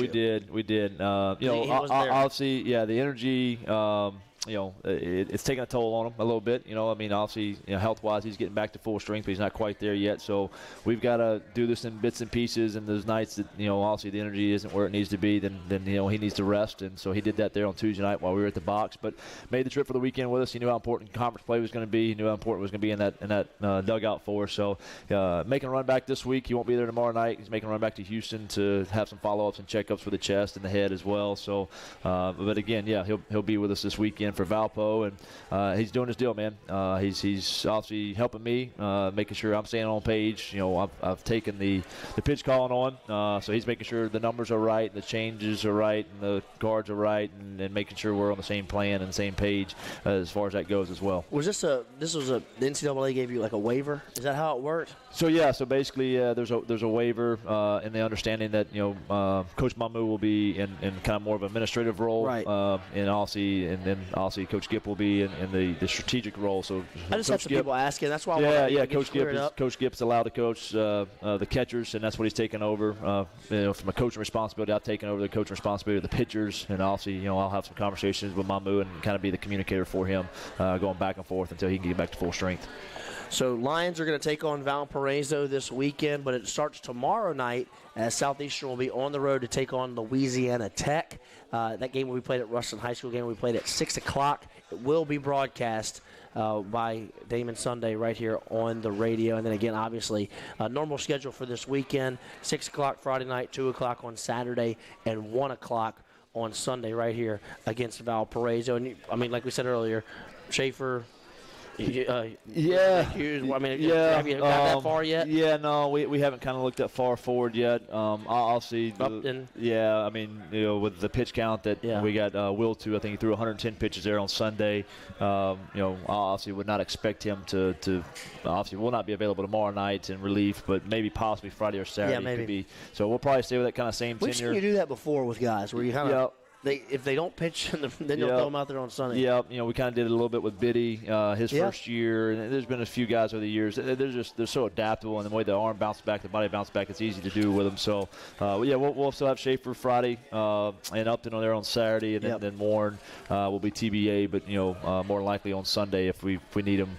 did. Obviously, the energy. It's taking a toll on him a little bit. Obviously, health-wise, he's getting back to full strength, but he's not quite there yet. So we've got to do this in bits and pieces. And those nights that, obviously the energy isn't where it needs to be, then he needs to rest. And so he did that there on Tuesday night while we were at the box. But made the trip for the weekend with us. He knew how important conference play was going to be. He knew how important it was going to be in that dugout for us. So making a run back this week. He won't be there tomorrow night. He's making a run back to Houston to have some follow-ups and checkups for the chest and the head as well. So, but again, he'll be with us this weekend. in for Valpo, and he's doing his deal, man. He's obviously helping me, making sure I'm staying on page. I've taken the pitch calling on, so he's making sure the numbers are right, the changes are right, and the guards are right, and making sure we're on the same plan and the same page as far as that goes as well. Was the NCAA gave you like a waiver? Is that how it worked? So basically there's a waiver in the understanding that Coach Mamu will be in kind of more of an administrative role, right? And obviously Coach Gipp will be in the strategic role. So I just have some people asking. That's why Coach Gipp's allowed to coach the catchers, and that's what he's taken over. From a coaching responsibility, I've taken over the coaching responsibility of the pitchers, and obviously I'll have some conversations with Mamu and kind of be the communicator for him, going back and forth until he can get back to full strength. So Lions are going to take on Valparaiso this weekend, but it starts tomorrow night as Southeastern will be on the road to take on Louisiana Tech. That game will be played at Ruston High School. Game will be played at 6 o'clock. It will be broadcast by Damon Sunday right here on the radio. And then again, obviously, normal schedule for this weekend, 6 o'clock Friday night, 2 o'clock on Saturday, and 1 o'clock on Sunday right here against Valparaiso. And, like we said earlier, Schaefer – have you got that far yet? Yeah, no, we haven't kind of looked that far forward yet. I'll see. With the pitch count that we got Will to, I think he threw 110 pitches there on Sunday. I obviously would not expect him to obviously will not be available tomorrow night in relief, but maybe possibly Friday or Saturday. Yeah, maybe. Could be. So we'll probably stay with that kind of same tenure. We've seen you do that before with guys where you kind of if they don't pitch, then you'll throw them out there on Sunday. Yeah, we kind of did it a little bit with Biddy his first year, and there's been a few guys over the years. They're so adaptable, and the way the arm bounces back, the body bounces back, it's easy to do with them. So, we'll still have Schaefer Friday and Upton on there on Saturday, and then Warren will be TBA, but more than likely on Sunday if we need him.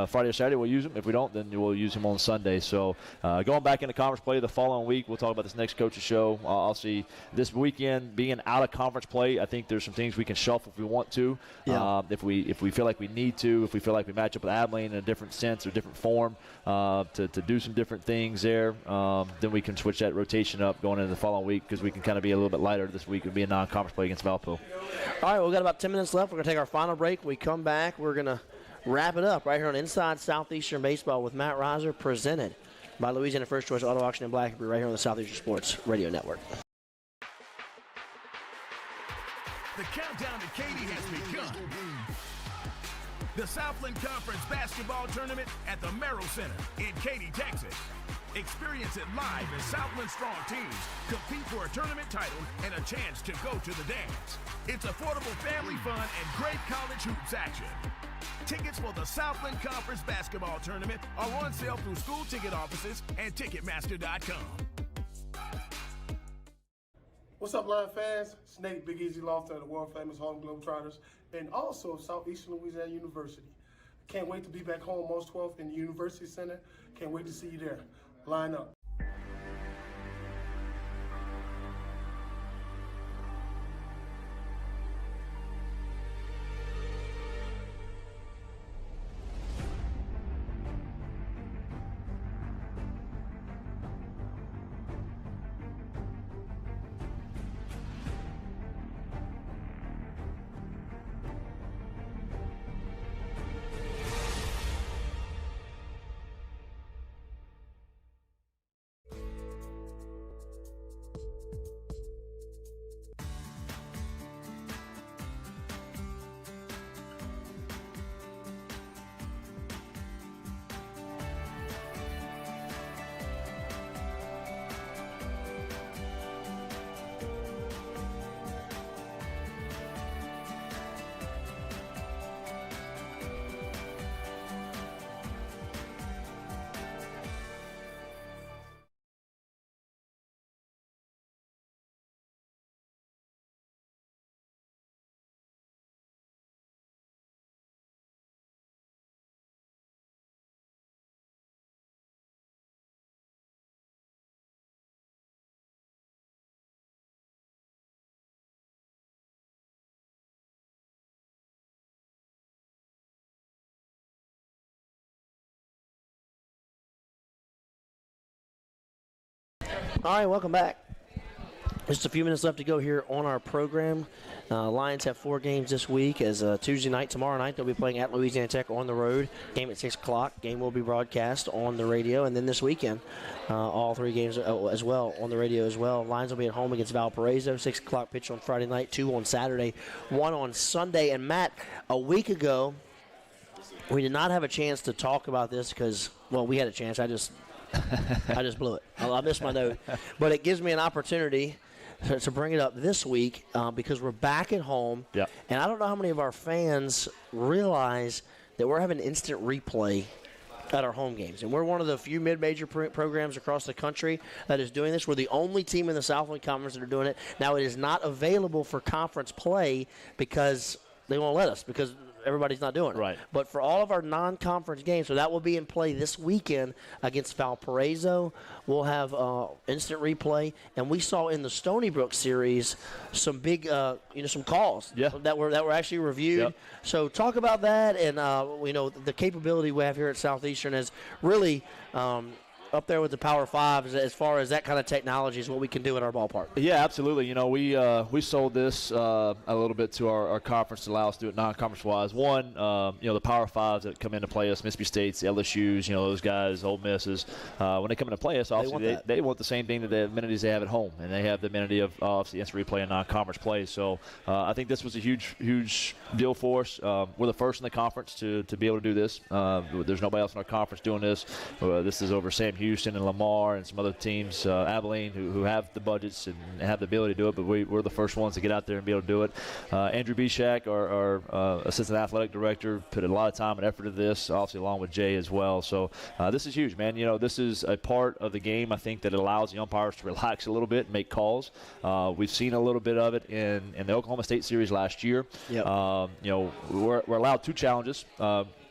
Friday or Saturday we'll use him. If we don't, then we'll use him on Sunday. So going back into conference play the following week, we'll talk about this next coach's show. I'll see this weekend being out of conference play. I think there's some things we can shuffle if we want to. If we feel like we need to, if we feel like we match up with Abilene in a different sense or different form to do some different things there, then we can switch that rotation up going into the following week because we can kind of be a little bit lighter this week. It would be a non-conference play against Valpo. All right, we've got about 10 minutes left. We're going to take our final break. When we come back, we're going to wrap it up right here on Inside Southeastern Baseball with Matt Reiser, presented by Louisiana First Choice Auto Auction in Blackberry right here on the Southeastern Sports Radio Network. The countdown to Katy has begun. The Southland Conference Basketball Tournament at the Merrill Center in Katy, Texas. Experience it live as Southland Strong teams compete for a tournament title and a chance to go to the dance. It's affordable family fun and great college hoops action. Tickets for the Southland Conference Basketball Tournament are on sale through school ticket offices and Ticketmaster.com. What's up, Lion fans? Snake Big Easy Lofton of the world-famous Harlem Globetrotters and also Southeastern Louisiana University. Can't wait to be back home March 12th in the University Center. Can't wait to see you there. Line up. All right, welcome back. Just a few minutes left to go here on our program. Lions have 4 games this week. As Tuesday night, tomorrow night, they'll be playing at Louisiana Tech on the road. Game at 6 o'clock. Game will be broadcast on the radio. And then this weekend, all 3 games as well on the radio as well. Lions will be at home against Valparaiso. 6 o'clock pitch on Friday night, 2 on Saturday, 1 on Sunday. And Matt, a week ago, we did not have a chance to talk about this because, well, we had a chance. I just blew it. I missed my note. But it gives me an opportunity to bring it up this week because we're back at home. Yep. And I don't know how many of our fans realize that we're having instant replay at our home games. And we're one of the few mid-major programs across the country that is doing this. We're the only team in the Southland Conference that are doing it. Now, it is not available for conference play because they won't let us because everybody's not doing it. Right. But for all of our non-conference games, so that will be in play this weekend against Valparaiso. We'll have instant replay, and we saw in the Stony Brook series some big, some calls that were actually reviewed. Yep. So talk about that, and the capability we have here at Southeastern is really up there with the Power Five as far as that kind of technology is what we can do at our ballpark. Yeah, absolutely. We sold this a little bit to our conference to allow us to do it non-conference-wise. One, the Power Fives that come in to play us, Mississippi State's, LSU's, those guys, Ole Misses, when they come in to play us, obviously they want the same thing that the amenities they have at home, and they have the amenity of obviously instant replay and non-conference play. So I think this was a huge deal for us. We're the first in the conference to be able to do this. There's nobody else in our conference doing this. This is over Sam Houston and Lamar and some other teams, Abilene, who have the budgets and have the ability to do it, but we're the first ones to get out there and be able to do it. Andrew Bishak, our assistant athletic director, put a lot of time and effort into this, obviously along with Jay as well. So this is huge, man. This is a part of the game, I think, that allows the umpires to relax a little bit and make calls. We've seen a little bit of it in the Oklahoma State series last year. Yep. We're allowed 2 challenges.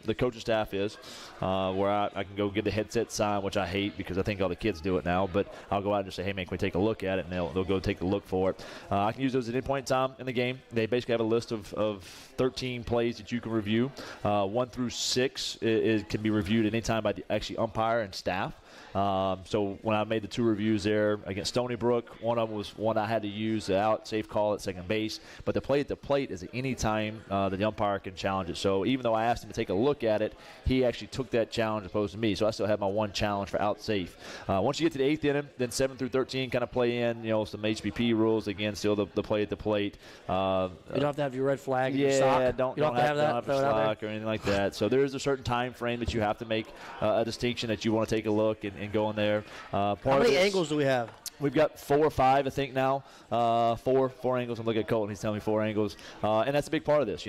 The coaching staff is, where I can go get the headset sign, which I hate because I think all the kids do it now, but I'll go out and just say, hey, man, can we take a look at it, and they'll go take a look for it. I can use those at any point in time in the game. They basically have a list of 13 plays that you can review. 1 through 6 can be reviewed at any time by the actually umpire and staff. So when I made the 2 reviews there against Stony Brook, one of them was one I had to use the out safe call at second base, but the play at the plate is at any time that the umpire can challenge it. So even though I asked him to take a look at it, he actually took that challenge opposed to me. So I still have my 1 challenge for out safe. Once you get to the 8th inning, then 7 through 13 kind of play in, some HBP rules. Again, still the play at the plate. You don't have to have your red flag. Yeah, your sock. don't have that sock or anything like that. So there is a certain time frame that you have to make a distinction that you want to take a look and go in there. How many angles do we have? We've got 4 or 5, I think, now. Four angles. I'm looking at Colton. He's telling me 4 angles. And that's a big part of this.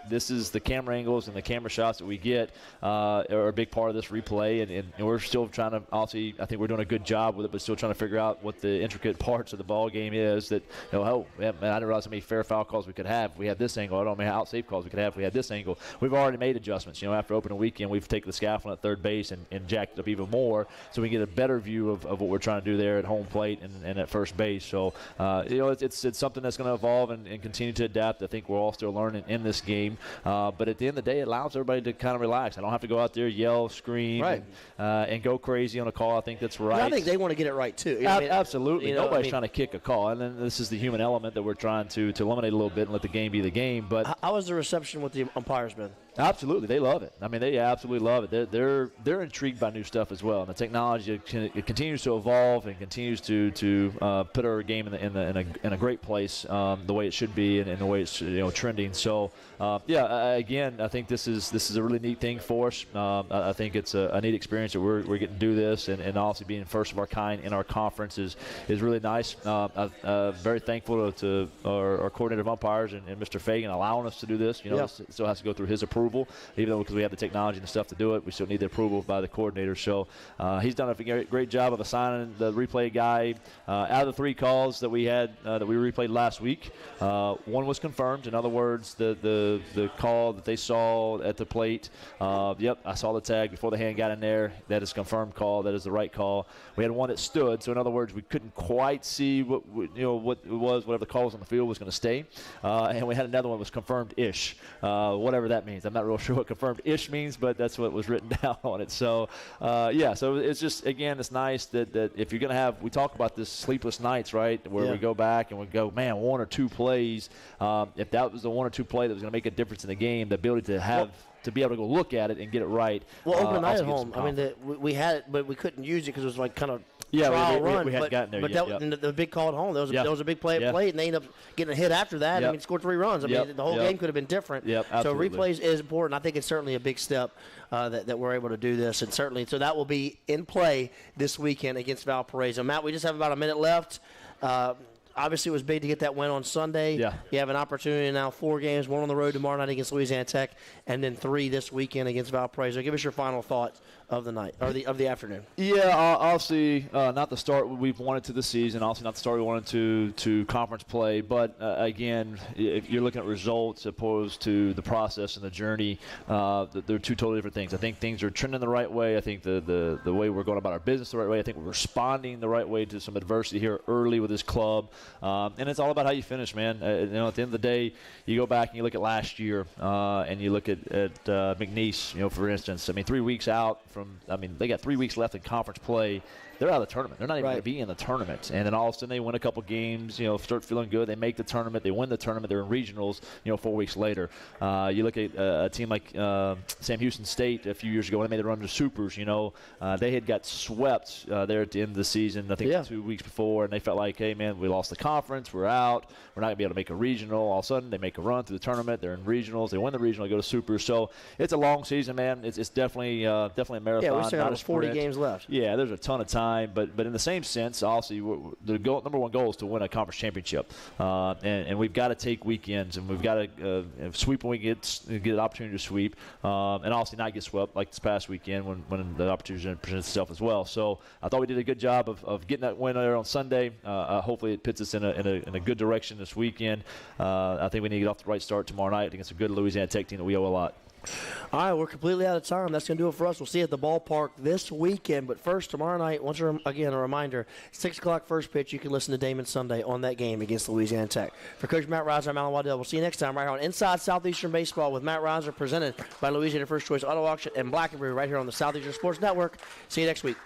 This is the camera angles and the camera shots that we get are a big part of this replay. And we're still trying to, obviously, I think we're doing a good job with it, but still trying to figure out what the intricate parts of the ball game is that, man, I didn't realize how many fair foul calls we could have if we had this angle. I don't know how many out safe calls we could have if we had this angle. We've already made adjustments. After opening weekend, we've taken the scaffold at third base and jacked it up even more so we get a better view of what we're trying to do there at home plate and at first base. So, it's something that's going to evolve and continue to adapt. I think we're all still learning in this game. But at the end of the day, it allows everybody to kind of relax. I don't have to go out there, yell, scream, right, and go crazy on a call. I think that's right. And I think they want to get it right, too. Absolutely. Nobody's trying to kick a call. And then this is the human element that we're trying to eliminate a little bit and let the game be the game. But how has the reception with the umpires been? Absolutely. They love it. I mean, they absolutely love it. They're intrigued by new stuff as well. And the technology it continues to evolve and continues to put our game in a great place, the way it should be and the way it's trending. So again, I think this is a really neat thing for us. I think it's a neat experience that we're getting to do this, and obviously being first of our kind in our conference is really nice. I'm very thankful to our coordinator of umpires and Mr. Fagan allowing us to do this. It still has to go through his approval, even though because we have the technology and stuff to do it, we still need the approval by the coordinator. So he's done a great job of assigning the replay guy. Out of the 3 calls that we had that we replayed last week, 1 was confirmed. In other words, the call that they saw at the plate, I saw the tag before the hand got in there. That is a confirmed call. That is the right call. We had 1 that stood, so in other words, we couldn't quite see what it was, whatever the call was on the field was going to stay. And we had another one that was confirmed-ish, whatever that means. I'm not real sure what confirmed-ish means, but that's what was written down on it. So, so it's just, again, it's nice that if you're going to have – we talk about this sleepless nights, right, where we go back and we go, man, 1 or 2 plays. If that was the 1 or 2 play that was going to make a difference in the game, the ability to have to be able to go look at it and get it right. Well, opening night at home, I mean, we had it, but we couldn't use it because it was like kind of trial run. We hadn't gotten there yet. But the big call at home, there was a big play at plate, and they ended up getting a hit after that. I mean, scored 3 runs. I mean, the whole game could have been different. So replays is important. I think it's certainly a big step that we're able to do this, and certainly so that will be in play this weekend against Valparaiso. Matt, we just have about a minute left. Obviously, it was big to get that win on Sunday. Yeah. You have an opportunity now, 4 games, 1 on the road tomorrow night against Louisiana Tech, and then 3 this weekend against Valparaiso. Give us your final thoughts of the night, or of the afternoon. Yeah, obviously not the start we've wanted to the season. Obviously not the start we wanted to conference play. But, again, if you're looking at results opposed to the process and the journey, they're 2 totally different things. I think things are trending the right way. I think the way we're going about our business the right way. I think we're responding the right way to some adversity here early with this club. And it's all about how you finish, man. At the end of the day, you go back and you look at last year, and you look at McNeese, for instance. I mean, 3 weeks out they got 3 weeks left in conference play. They're out of the tournament. They're not even going to be in the tournament. And then all of a sudden they win a couple games, start feeling good. They make the tournament. They win the tournament. They're in regionals, 4 weeks later. You look at a team like Sam Houston State a few years ago when they made the run to Supers, they had got swept there at the end of the season, I think 2 weeks before, and they felt like, hey, man, we lost the conference. We're out. We're not going to be able to make a regional. All of a sudden they make a run through the tournament. They're in regionals. They win the regional. They go to Supers. So it's a long season, man. It's definitely a marathon. Yeah, we still have 40 games left. Yeah, there's a ton of time. But in the same sense, obviously, the number one goal is to win a conference championship, and we've got to take weekends, and we've got to sweep when we get an opportunity to sweep, and obviously not get swept like this past weekend when the opportunity presents itself as well. So I thought we did a good job of getting that win there on Sunday. Hopefully, it puts us in a good direction this weekend. I think we need to get off the right start tomorrow night against a good Louisiana Tech team that we owe a lot. All right, we're completely out of time. That's going to do it for us. We'll see you at the ballpark this weekend. But first, tomorrow night, again, a reminder, 6 o'clock first pitch. You can listen to Damon Sunday on that game against Louisiana Tech. For Coach Matt Reiser, I'm Alan Waddell. We'll see you next time right here on Inside Southeastern Baseball with Matt Reiser, presented by Louisiana First Choice Auto Auction and Black & Brew right here on the Southeastern Sports Network. See you next week.